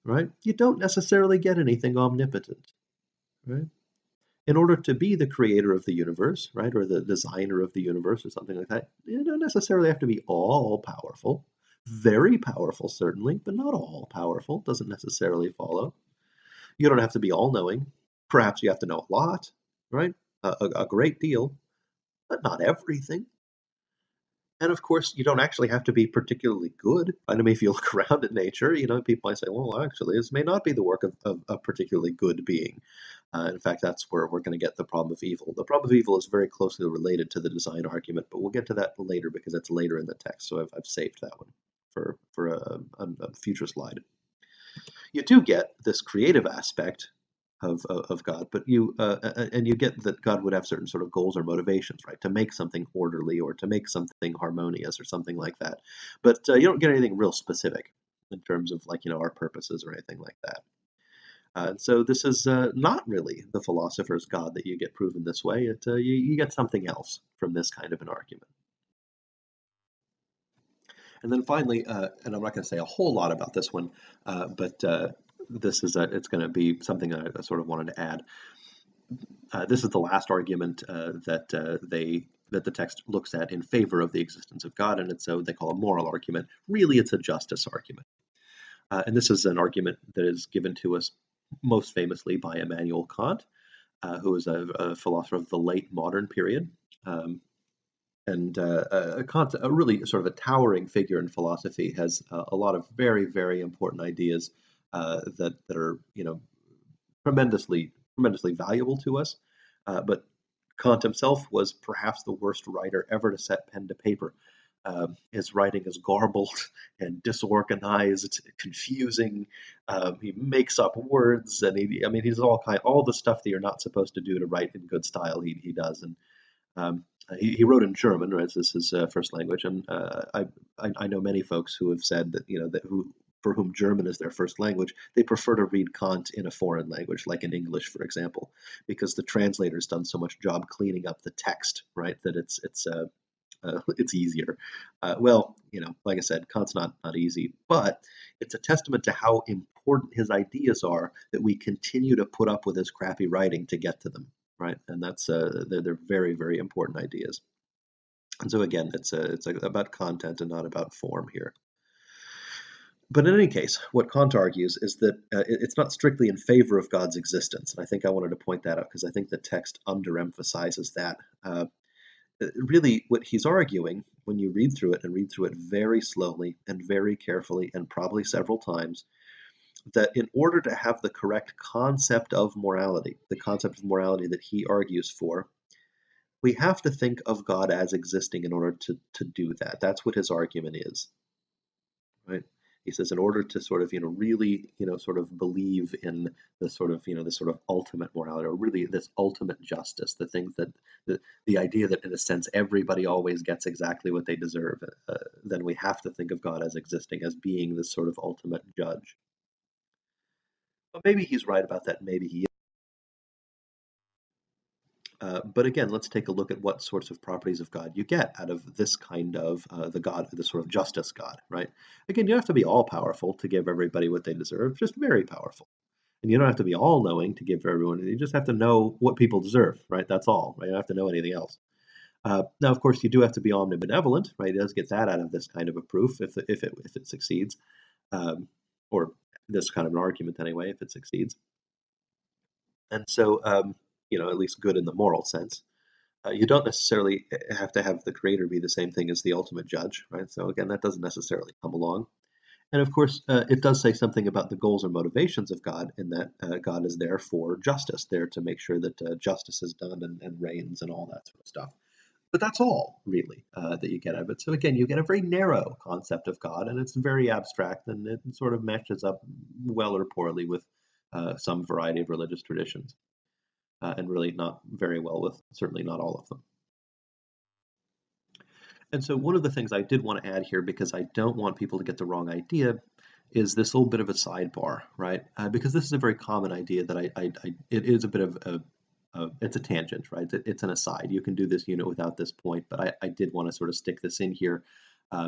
right? You don't necessarily get anything omnipotent, right? In order to be the creator of the universe, right, or the designer of the universe or something like that, you don't necessarily have to be all powerful. Very powerful, certainly, but not all powerful. Doesn't necessarily follow. You don't have to be all knowing. Perhaps you have to know a lot, right? A great deal, but not everything. And of course, you don't actually have to be particularly good. I mean, if you look around at nature, people might say, well, actually, this may not be the work of a particularly good being. In fact, that's where we're going to get the problem of evil. The problem of evil is very closely related to the design argument, but we'll get to that later because it's later in the text. So I've saved that one for a future slide. You do get this creative aspect of God, but you get that God would have certain sort of goals or motivations, right, to make something orderly or to make something harmonious or something like that. But you don't get anything real specific in terms of our purposes or anything like that. So this is not really the philosopher's God that you get proven this way. You get something else from this kind of an argument. And then finally, and I'm not going to say a whole lot about this one, but it's going to be something I sort of wanted to add. This is the last argument that the text looks at in favor of the existence of God, and it's so they call a moral argument. Really, it's a justice argument. And this is an argument that is given to us most famously by Immanuel Kant, who was a philosopher of the late modern period. And Kant, a really sort of a towering figure in philosophy, has a lot of very, very important ideas that are, tremendously valuable to us. But Kant himself was perhaps the worst writer ever to set pen to paper. His writing is garbled and disorganized, confusing. He makes up words, and he's all the stuff that you're not supposed to do to write in good style. He does, and he wrote in German, right? This is his first language, and I know many folks who have said that for whom German is their first language, they prefer to read Kant in a foreign language, like in English, for example, because the translator's done so much job cleaning up the text, right? That it's easier. Well, like I said, Kant's not easy, but it's a testament to how important his ideas are that we continue to put up with his crappy writing to get to them, right? And that's they're very, very important ideas. And so again, it's about content and not about form here. But in any case, what Kant argues is that it's not strictly in favor of God's existence. And I think I wanted to point that out because I think the text underemphasizes that. Really, what he's arguing, when you read through it and read through it very slowly and very carefully and probably several times, that in order to have the correct concept of morality, the concept of morality that he argues for, we have to think of God as existing in order to do that. That's what his argument is, right? He says in order to sort of, really, sort of believe in the sort of, this sort of ultimate morality, or really this ultimate justice, the things that, the idea that in a sense everybody always gets exactly what they deserve, then we have to think of God as existing, as being this sort of ultimate judge. But maybe he's right about that, maybe he but again, let's take a look at what sorts of properties of God you get out of this kind of the sort of justice God, right? Again, you don't have to be all powerful to give everybody what they deserve, just very powerful. And you don't have to be all knowing to give everyone, you just have to know what people deserve, right? That's all, right? You don't have to know anything else. Now, of course, you do have to be omnibenevolent, right? It does get that out of this kind of a proof if it succeeds, or this kind of an argument anyway, if it succeeds. And so, at least good in the moral sense. You don't necessarily have to have the creator be the same thing as the ultimate judge, right? So again, that doesn't necessarily come along. And of course, it does say something about the goals or motivations of God, in that God is there for justice, there to make sure that justice is done and reigns and all that sort of stuff. But that's all, really, that you get out of it. So again, you get a very narrow concept of God, and it's very abstract, and it sort of matches up well or poorly with some variety of religious traditions, and really not very well with certainly not all of them. And so one of the things I did want to add here, because I don't want people to get the wrong idea, is this little bit of a sidebar, right? Because this is a very common idea that it is a bit of it's a tangent, right? It's an aside. You can do this unit without this point, but I did want to sort of stick this in here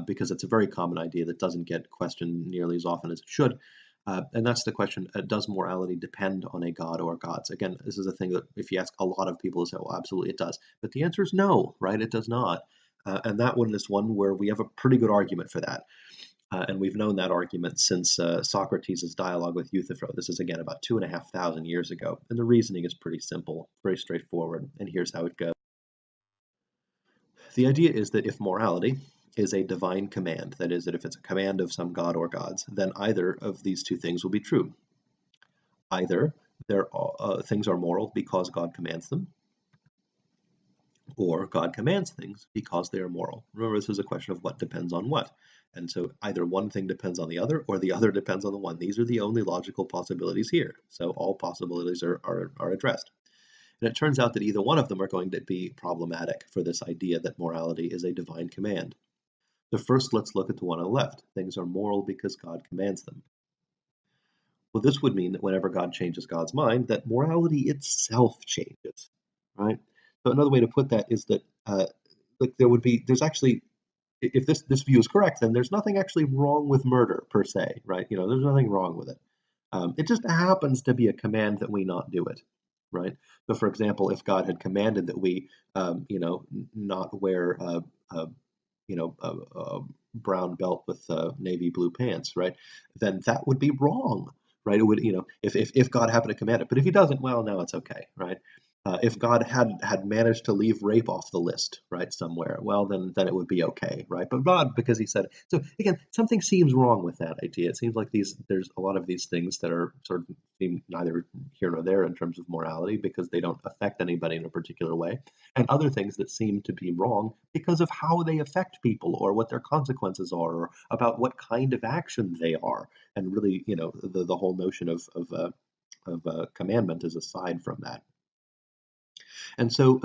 because it's a very common idea that doesn't get questioned nearly as often as it should. And that's the question, does morality depend on a god or gods? Again, this is a thing that if you ask a lot of people, they say, well, absolutely it does. But the answer is no, right? It does not. And that one is one where we have a pretty good argument for that. And we've known that argument since Socrates' dialogue with Euthyphro. This is, again, about 2,500 years ago. And the reasoning is pretty simple, very straightforward. And here's how it goes. The idea is that if morality is a divine command, that is, that if it's a command of some god or gods, then either of these two things will be true. Either things are moral because God commands them, or God commands things because they are moral. Remember, this is a question of what depends on what. And so either one thing depends on the other, or the other depends on the one. These are the only logical possibilities here. So all possibilities are addressed. And it turns out that either one of them are going to be problematic for this idea that morality is a divine command. So first, let's look at the one on the left. Things are moral because God commands them. Well, this would mean that whenever God changes God's mind, that morality itself changes, right? So another way to put that is that like there's actually, if this view is correct, then there's nothing actually wrong with murder per se, right? There's nothing wrong with it. It just happens to be a command that we not do it, right? So, for example, if God had commanded that we, not wear a brown belt with navy blue pants, right? Then that would be wrong, right? It would, if God happened to command it. But if he doesn't, well, now it's okay, right? If God had managed to leave rape off the list, right, somewhere, well, then it would be okay, right? But God, because he said it. So again, something seems wrong with that idea. It seems like there's a lot of these things that are sort of seem neither here nor there in terms of morality because they don't affect anybody in a particular way, and other things that seem to be wrong because of how they affect people or what their consequences are or about what kind of action they are. And really, the whole notion of commandment is aside from that. And so,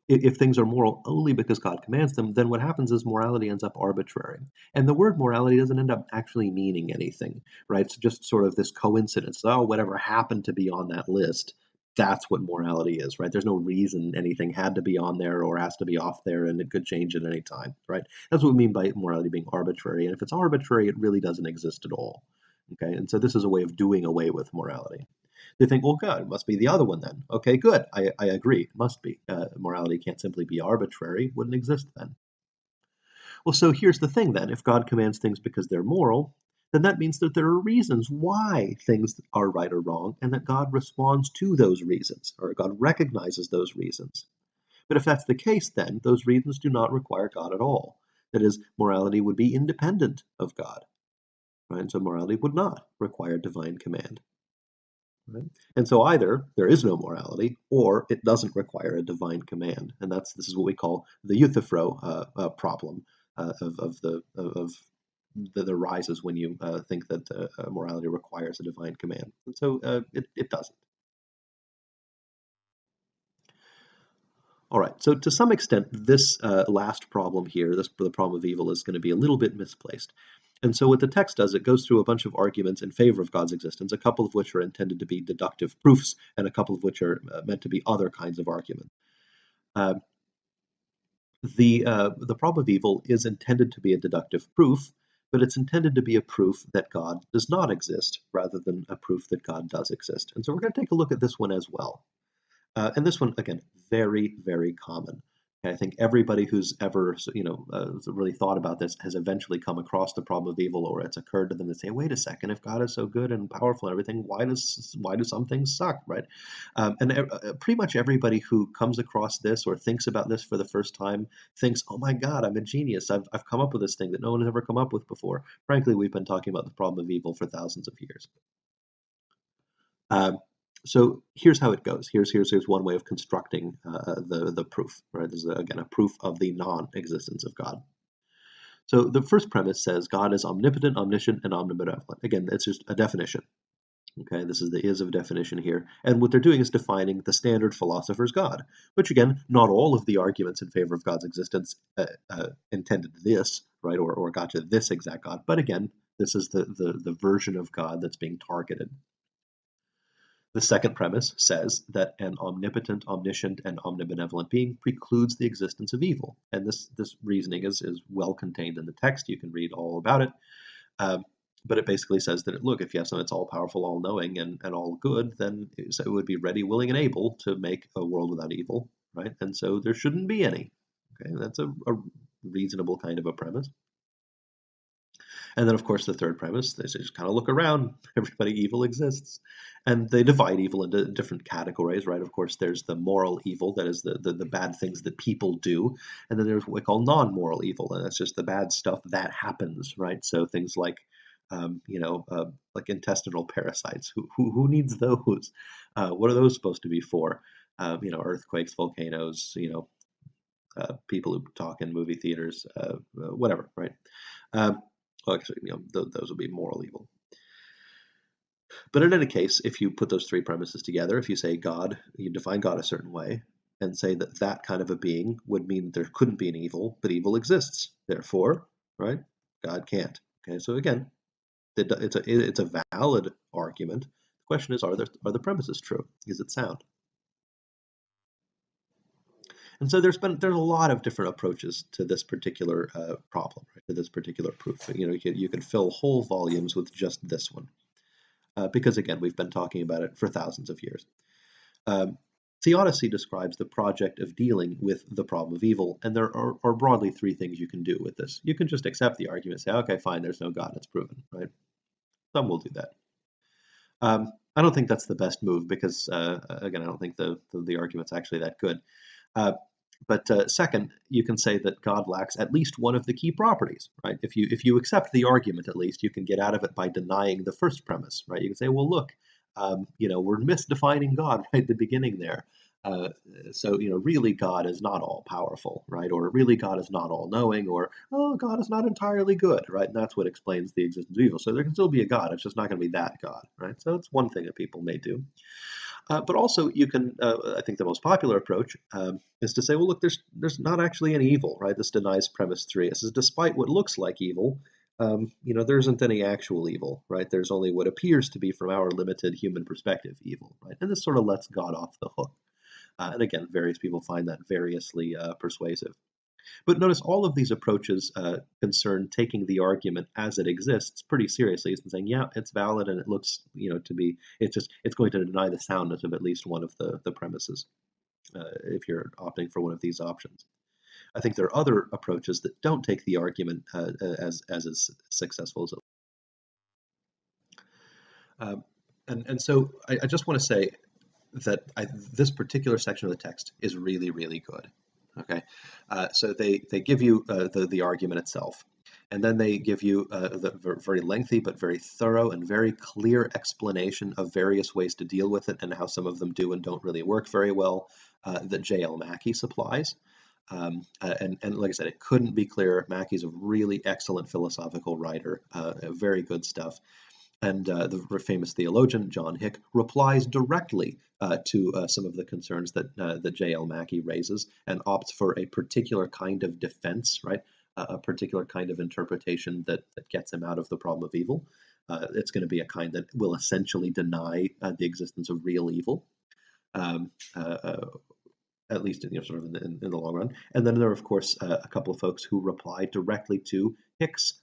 if things are moral only because God commands them, then what happens is morality ends up arbitrary. And the word morality doesn't end up actually meaning anything, right? It's just sort of this coincidence. Oh, whatever happened to be on that list, that's what morality is, right? There's no reason anything had to be on there or has to be off there, and it could change at any time, right? That's what we mean by morality being arbitrary. And if it's arbitrary, it really doesn't exist at all. Okay, and so this is a way of doing away with morality. They think, well, God, it must be the other one then. Okay, good. I agree. It must be. Morality can't simply be arbitrary. Wouldn't exist then. Well, so here's the thing then. If God commands things because they're moral, then that means that there are reasons why things are right or wrong, and that God responds to those reasons, or God recognizes those reasons. But if that's the case, then those reasons do not require God at all. That is, morality would be independent of God, right? So morality would not require divine command. Right? And so either there is no morality, or it doesn't require a divine command, and this is what we call the euthyphro problem that arises when you think that morality requires a divine command, and so it doesn't. All right, so to some extent, this last problem here, the problem of evil, is going to be a little bit misplaced. And so what the text does, it goes through a bunch of arguments in favor of God's existence, a couple of which are intended to be deductive proofs, and a couple of which are meant to be other kinds of arguments. Uh, the problem of evil is intended to be a deductive proof, but it's intended to be a proof that God does not exist, rather than a proof that God does exist. And so we're going to take a look at this one as well. And this one, again, very, very common. And I think everybody who's ever, really thought about this has eventually come across the problem of evil, or it's occurred to them to say, "Wait a second, if God is so good and powerful and everything, why do some things suck?" Right? Pretty much everybody who comes across this or thinks about this for the first time thinks, "Oh my God, I'm a genius! I've come up with this thing that no one has ever come up with before." Frankly, we've been talking about the problem of evil for thousands of years. Um, so here's how it goes. Here's one way of constructing the proof. Right, this is again a proof of the non-existence of God. So the first premise says God is omnipotent, omniscient, and omnibenevolent. Again, it's just a definition. Okay, this is the is of definition here, and what they're doing is defining the standard philosopher's God. Which again, not all of the arguments in favor of God's existence intended this, right, or got to this exact God. But again, this is the version of God that's being targeted. The second premise says that an omnipotent, omniscient, and omnibenevolent being precludes the existence of evil. And this reasoning is well contained in the text. You can read all about it. But it basically says that, look, if you have something that's all powerful, all knowing, and all good, then it would be ready, willing, and able to make a world without evil, right? And so there shouldn't be any. Okay, that's a reasonable kind of a premise. And then, of course, the third premise, they just kind of look around. Everybody, evil exists. And they divide evil into different categories, right? Of course, there's the moral evil, that is the bad things that people do. And then there's what we call non-moral evil, and that's just the bad stuff that happens, right? So things like, like intestinal parasites. Who needs those? What are those supposed to be for? Earthquakes, volcanoes, people who talk in movie theaters, whatever, right? Well, actually, those would be moral evil. But in any case, if you put those three premises together, if you say God, you define God a certain way, and say that that kind of a being would mean there couldn't be an evil, but evil exists. Therefore, right, God can't. Okay, so again, it's a valid argument. The question is, are the premises true? Is it sound? And so there's a lot of different approaches to this particular problem, right, to this particular proof. You can fill whole volumes with just this one, because again, we've been talking about it for thousands of years. Theodicy describes the project of dealing with the problem of evil, and there are broadly three things you can do with this. You can just accept the argument, say, okay, fine, there's no God, it's proven, right? Some will do that. I don't think that's the best move because, again, I don't think the argument's actually that good. But second, you can say that God lacks at least one of the key properties, right? If you accept the argument, at least you can get out of it by denying the first premise, right? You can say, well, look, we're misdefining God right at the beginning there. So really, God is not all powerful, right? Or really, God is not all knowing, or God is not entirely good, right? And that's what explains the existence of evil. So there can still be a God; it's just not going to be that God, right? So that's one thing that people may do. But also, you can, I think the most popular approach is to say, well, look, there's not actually any evil, right? This denies premise three. It says, despite what looks like evil, there isn't any actual evil, right? There's only what appears to be, from our limited human perspective, evil, right? And this sort of lets God off the hook. And again, various people find that variously persuasive. But notice all of these approaches concern taking the argument as it exists pretty seriously and saying, yeah, it's valid and it looks, to be, it's going to deny the soundness of at least one of the premises if you're opting for one of these options. I think there are other approaches that don't take the argument as successful as it. Um, and so I just want to say that this particular section of the text is really, really good. Okay, so they give you the argument itself, and then they give you the very lengthy but very thorough and very clear explanation of various ways to deal with it and how some of them do and don't really work very well that J.L. Mackie supplies. And like I said, it couldn't be clearer. Mackie's a really excellent philosophical writer, very good stuff. And the famous theologian John Hick replies directly to some of the concerns that J.L. Mackie raises and opts for a particular kind of defense, right? A particular kind of interpretation that gets him out of the problem of evil. It's going to be a kind that will essentially deny the existence of real evil. Um, uh, uh, at least sort of in the long run. And then there are, of course, a couple of folks who reply directly to Hick's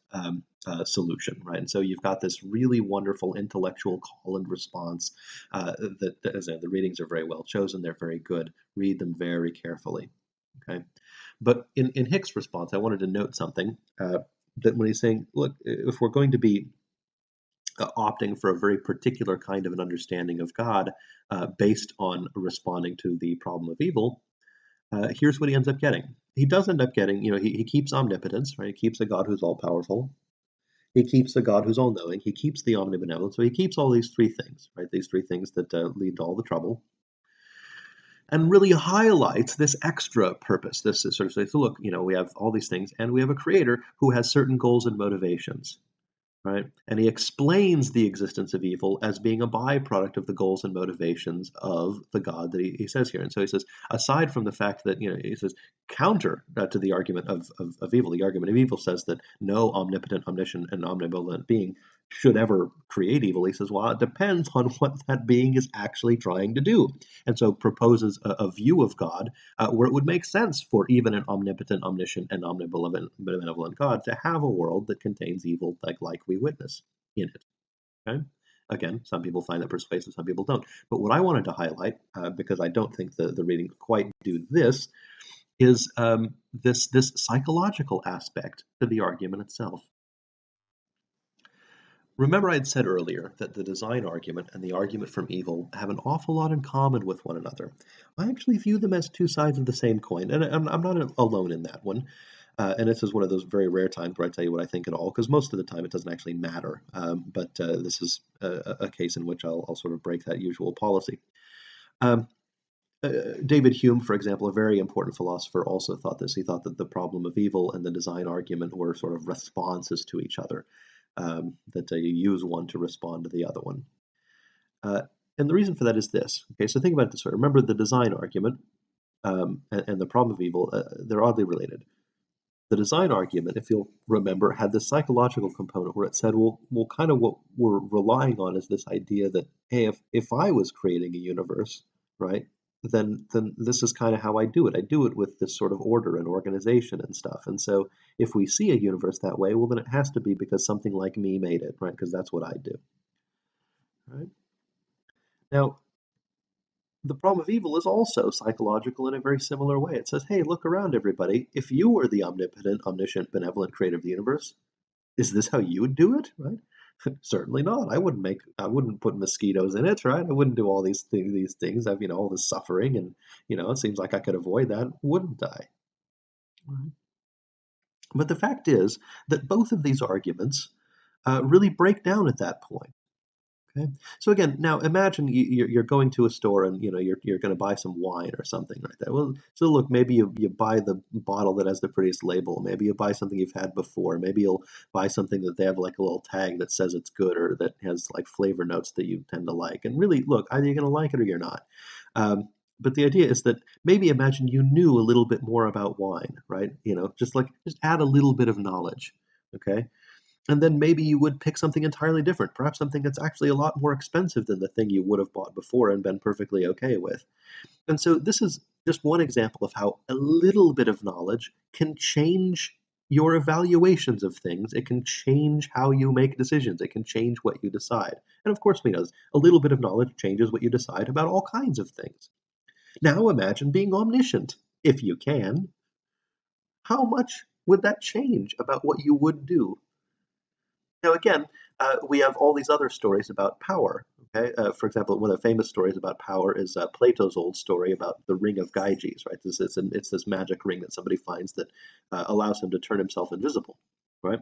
solution, right? And so you've got this really wonderful intellectual call and response that, as the readings are very well chosen. They're very good. Read them very carefully, okay? But in Hick's response, I wanted to note something that when he's saying, look, if we're going to be opting for a very particular kind of an understanding of God based on responding to the problem of evil, here's what he ends up getting. He does end up getting, he keeps omnipotence, right? He keeps a God who's all powerful. He keeps a God who's all knowing. He keeps the omnibenevolent. So he keeps all these three things, right? These three things that lead to all the trouble. And really highlights this extra purpose. This is sort of say, so look, we have all these things, and we have a creator who has certain goals and motivations. Right? And he explains the existence of evil as being a byproduct of the goals and motivations of the God that he says here. And so he says, aside from the fact that, he says, counter to the argument of evil, the argument of evil says that no omnipotent, omniscient, and omnibenevolent being should ever create evil. He says, well, it depends on what that being is actually trying to do. And so proposes a view of God where it would make sense for even an omnipotent, omniscient, and omnibenevolent God to have a world that contains evil like we witness in it. Okay? Again, some people find that persuasive, some people don't. But what I wanted to highlight, because I don't think the readings quite do this, is this psychological aspect to the argument itself. Remember I had said earlier that the design argument and the argument from evil have an awful lot in common with one another. I actually view them as two sides of the same coin, and I'm not alone in that one. And this is one of those very rare times where I tell you what I think at all, because most of the time it doesn't actually matter. But this is a case in which I'll sort of break that usual policy. Um, David Hume, for example, a very important philosopher, also thought this. He thought that the problem of evil and the design argument were sort of responses to each other, that you use one to respond to the other one. And the reason for that is this. Okay, so think about it this way. Remember the design argument and the problem of evil, they're oddly related. The design argument, if you'll remember, had this psychological component where it said, well, kind of what we're relying on is this idea that, hey, if I was creating a universe, right, then this is kind of how I do it. I do it with this sort of order and organization and stuff. And so if we see a universe that way, well, then it has to be because something like me made it, right? Because that's what I do. Right? Now, the problem of evil is also psychological in a very similar way. It says, hey, look around, everybody. If you were the omnipotent, omniscient, benevolent creator of the universe, is this how you would do it? Right? Certainly not. I wouldn't put mosquitoes in it, right? I wouldn't do all these things. I've, all this suffering, and it seems like I could avoid that, wouldn't I? Right. But the fact is that both of these arguments really break down at that point. Okay. So again, now imagine you're going to a store and you're going to buy some wine or something like that. Well, so look, maybe you buy the bottle that has the prettiest label. Maybe you buy something you've had before. Maybe you'll buy something that they have like a little tag that says it's good or that has like flavor notes that you tend to like. And really, look, either you're going to like it or you're not. But the idea is that maybe imagine you knew a little bit more about wine, right? Just add a little bit of knowledge. Okay. And then maybe you would pick something entirely different, perhaps something that's actually a lot more expensive than the thing you would have bought before and been perfectly okay with. And so this is just one example of how a little bit of knowledge can change your evaluations of things. It can change how you make decisions. It can change what you decide. And of course, a little bit of knowledge changes what you decide about all kinds of things. Now imagine being omniscient. If you can, how much would that change about what you would do? Now, again, we have all these other stories about power. Okay, for example, one of the famous stories about power is Plato's old story about the ring of Gyges. Right, it's this magic ring that somebody finds that allows him to turn himself invisible. Right,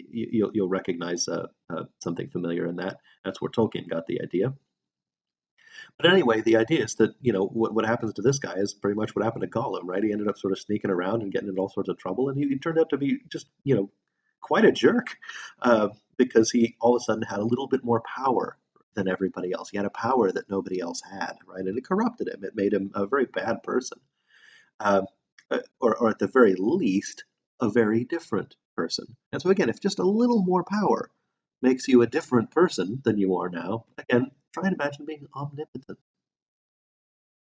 you'll recognize something familiar in that. That's where Tolkien got the idea. But anyway, the idea is that what happens to this guy is pretty much what happened to Gollum, right? He ended up sort of sneaking around and getting into all sorts of trouble, and he turned out to be just quite a jerk because he all of a sudden had a little bit more power than everybody else. He had a power that nobody else had, right? And it corrupted him. It made him a very bad person, um, or at the very least, a very different person. And so again, if just a little more power makes you a different person than you are now, again, try and imagine being omnipotent.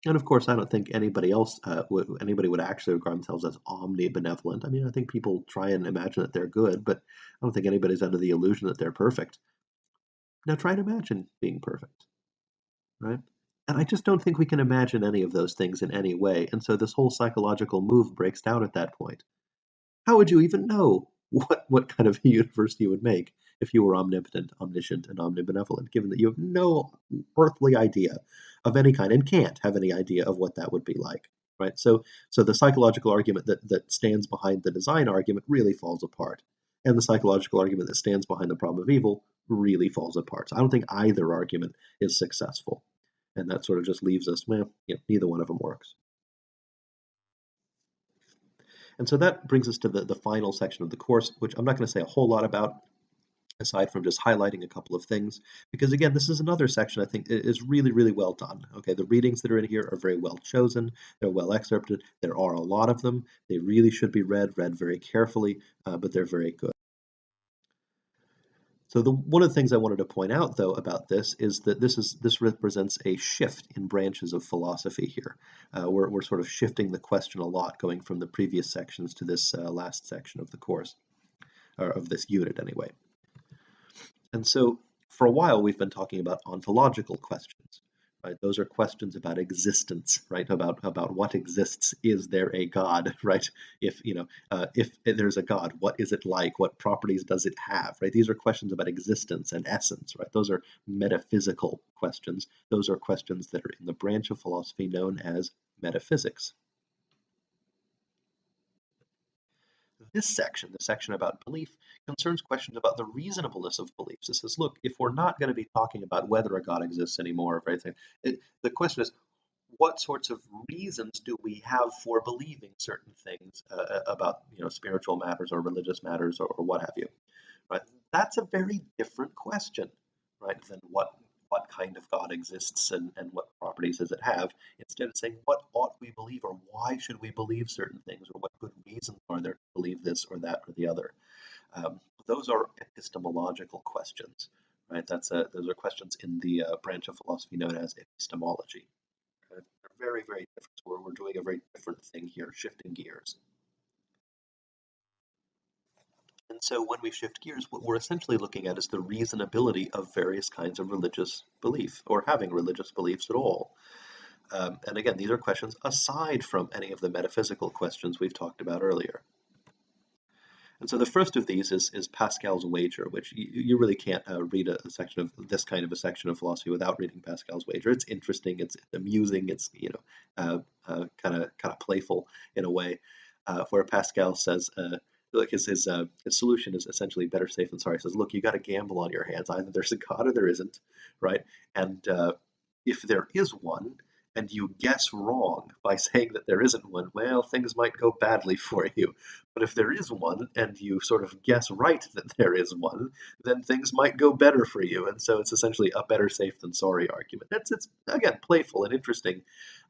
And of course, I don't think anybody would actually regard themselves as omnibenevolent. I mean, I think people try and imagine that they're good, but I don't think anybody's under the illusion that they're perfect. Now, try and imagine being perfect, right? And I just don't think we can imagine any of those things in any way. And so this whole psychological move breaks down at that point. How would you even know what kind of universe you would make if you were omnipotent, omniscient, and omnibenevolent, given that you have no earthly idea of any kind and can't have any idea of what that would be like, right? So the psychological argument that stands behind the design argument really falls apart, and the psychological argument that stands behind the problem of evil really falls apart. So I don't think either argument is successful, and that sort of just leaves us, well, neither one of them works. And so that brings us to the final section of the course, which I'm not going to say a whole lot about, aside from just highlighting a couple of things, because again, this is another section I think is really, really well done. Okay, the readings that are in here are very well chosen. They're well excerpted. There are a lot of them. They really should be read very carefully, but they're very good. So one of the things I wanted to point out, though, about this is that this represents a shift in branches of philosophy here. We're sort of shifting the question a lot, going from the previous sections to this last section of the course, or of this unit anyway. And so for a while we've been talking about ontological questions. Right? Those are questions about existence, right? About what exists. Is there a God, right? If there's a God, what is it like? What properties does it have, right? These are questions about existence and essence, right? Those are metaphysical questions. Those are questions that are in the branch of philosophy known as metaphysics. This section, the section about belief, concerns questions about the reasonableness of beliefs. It says, look, if we're not going to be talking about whether a God exists anymore or anything, the question is, what sorts of reasons do we have for believing certain things about spiritual matters or religious matters or what have you? Right? That's a very different question, right, than what kind of God exists and what properties does it have. Instead of saying what ought we believe or why should we believe certain things or what good reasons are there to believe this or that or the other. Those are epistemological questions, right? Those are questions in the branch of philosophy known as epistemology. They're very, very different. So we're doing a very different thing here, shifting gears. And so when we shift gears, what we're essentially looking at is the reasonability of various kinds of religious belief or having religious beliefs at all. And again, these are questions aside from any of the metaphysical questions we've talked about earlier. And so the first of these is Pascal's wager, which you really can't read a section of this kind of a section of philosophy without reading Pascal's wager. It's interesting, it's amusing, it's kind of playful in a way, where Pascal says Like his solution is essentially better safe than sorry. He says, look, you got a gamble on your hands. Either there's a God or there isn't, right? And if there is one, and you guess wrong by saying that there isn't one, well, things might go badly for you. But if there is one, and you sort of guess right that there is one, then things might go better for you. And so it's essentially a better safe than sorry argument. It's again playful and interesting,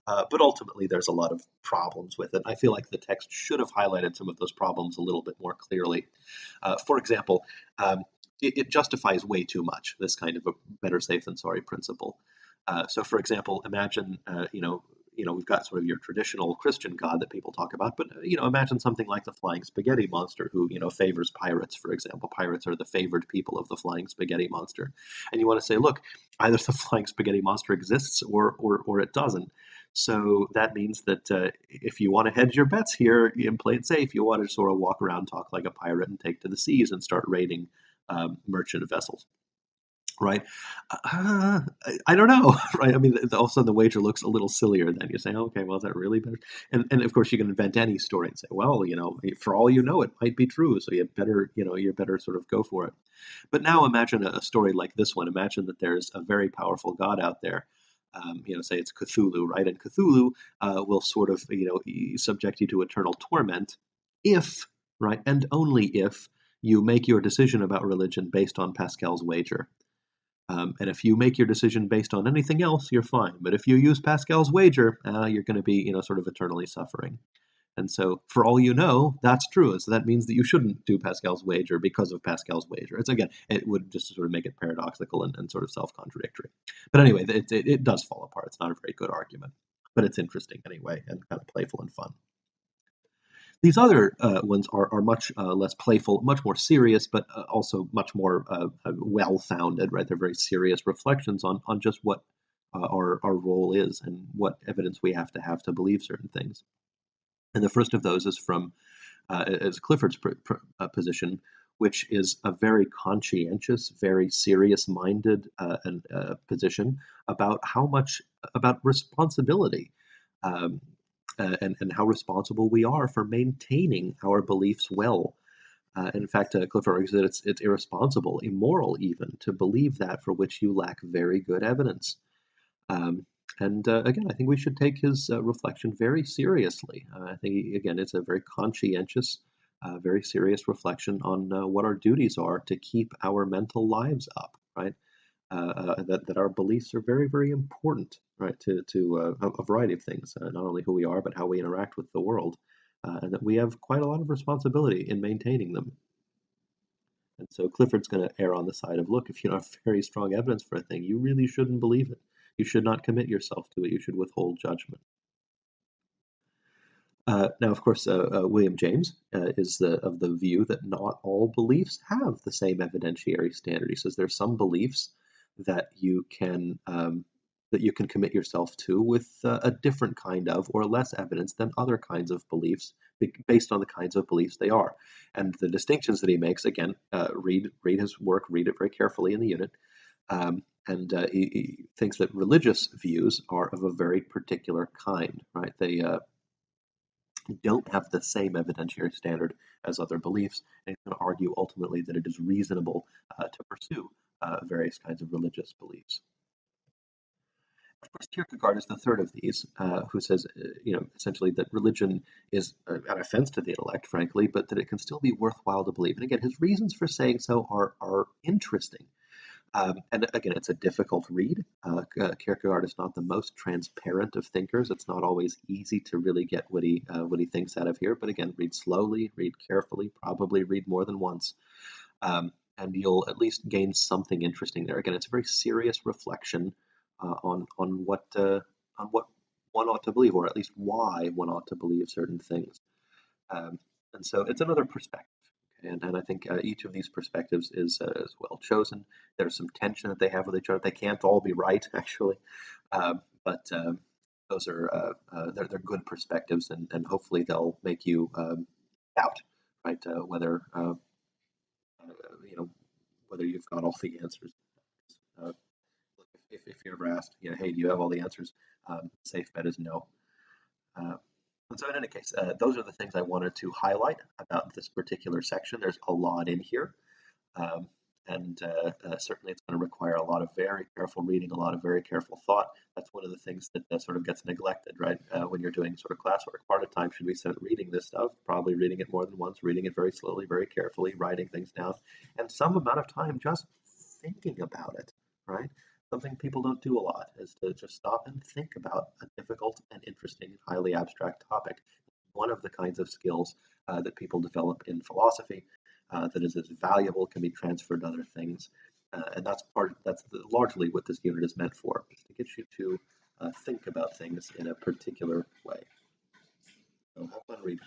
but ultimately, there's a lot of problems with it. I feel like the text should have highlighted some of those problems a little bit more clearly. For example, it justifies way too much this kind of a better safe than sorry principle. So, for example, imagine we've got sort of your traditional Christian God that people talk about, but imagine something like the flying spaghetti monster who favors pirates, for example. Pirates are the favored people of the flying spaghetti monster, and you want to say, look, either the flying spaghetti monster exists or it doesn't. So that means that if you want to hedge your bets here and play it safe, you want to sort of walk around, talk like a pirate, and take to the seas and start raiding merchant vessels, right? I don't know, right? I mean, all of a sudden the wager looks a little sillier. Then you say, okay, well, is that really better? And of course you can invent any story and say, well, for all you know, it might be true. So you better sort of go for it. But now imagine a story like this one. Imagine that there's a very powerful god out there. Say it's Cthulhu, right? And Cthulhu will sort of, subject you to eternal torment if, right, and only if you make your decision about religion based on Pascal's wager. And if you make your decision based on anything else, you're fine. But if you use Pascal's wager, you're going to be, sort of eternally suffering. And so, for all you know, that's true. And so that means that you shouldn't do Pascal's wager because of Pascal's wager. It's again, it would just sort of make it paradoxical and sort of self-contradictory. But anyway, it does fall apart. It's not a very good argument, but it's interesting anyway and kind of playful and fun. These other ones are much less playful, much more serious, but also much more well-founded. Right, they're very serious reflections on just what our role is and what evidence we have to believe certain things. And the first of those is Clifford's position, which is a very conscientious, very serious-minded position about about responsibility. Um, and how responsible we are for maintaining our beliefs well. In fact, Clifford argues that it's irresponsible, immoral even, to believe that for which you lack very good evidence. Um, and again, I think we should take his reflection very seriously. I think, again, it's a very conscientious, very serious reflection on what our duties are to keep our mental lives up, right? That our beliefs are very, very important, right, to a variety of things, not only who we are, but how we interact with the world, and that we have quite a lot of responsibility in maintaining them. And so Clifford's going to err on the side of, look, if you don't have very strong evidence for a thing, you really shouldn't believe it. You should not commit yourself to it. You should withhold judgment. Now, of course, William James is of the view that not all beliefs have the same evidentiary standard. He says there are some beliefs that that you can commit yourself to with a different kind of or less evidence than other kinds of beliefs, based on the kinds of beliefs they are. And the distinctions that he makes, again, read his work, read it very carefully in the unit. And he thinks that religious views are of a very particular kind, right? They don't have the same evidentiary standard as other beliefs, and he's going to argue ultimately that it is reasonable to pursue various kinds of religious beliefs. Of course, Kierkegaard is the third of these, who says, essentially that religion is an offense to the intellect, frankly, but that it can still be worthwhile to believe. And again, his reasons for saying so are interesting. And again, it's a difficult read. Kierkegaard is not the most transparent of thinkers. It's not always easy to really get what he thinks out of here. But again, read slowly, read carefully, probably read more than once, and you'll at least gain something interesting there. Again, it's a very serious reflection on what one ought to believe, or at least why one ought to believe certain things. And so it's another perspective. And I think each of these perspectives is well chosen. There's some tension that they have with each other. They can't all be right, actually, but those are they're good perspectives, and hopefully they'll make you doubt, right, whether whether you've got all the answers. Uh, if you're ever asked, hey, do you have all the answers? Safe bet is no. So in any case, those are the things I wanted to highlight about this particular section. There's a lot in here. Um, and certainly it's going to require a lot of very careful reading, a lot of very careful thought. That's one of the things that sort of gets neglected, right? When you're doing sort of classwork, part of time should be spent reading this stuff, probably reading it more than once, reading it very slowly, very carefully, writing things down, and some amount of time just thinking about it, right? Something people don't do a lot is to just stop and think about a difficult and interesting, highly abstract topic. One of the kinds of skills that people develop in philosophy that is as valuable, can be transferred to other things. And that's largely what this unit is meant for, is to get you to think about things in a particular way. So have fun reading.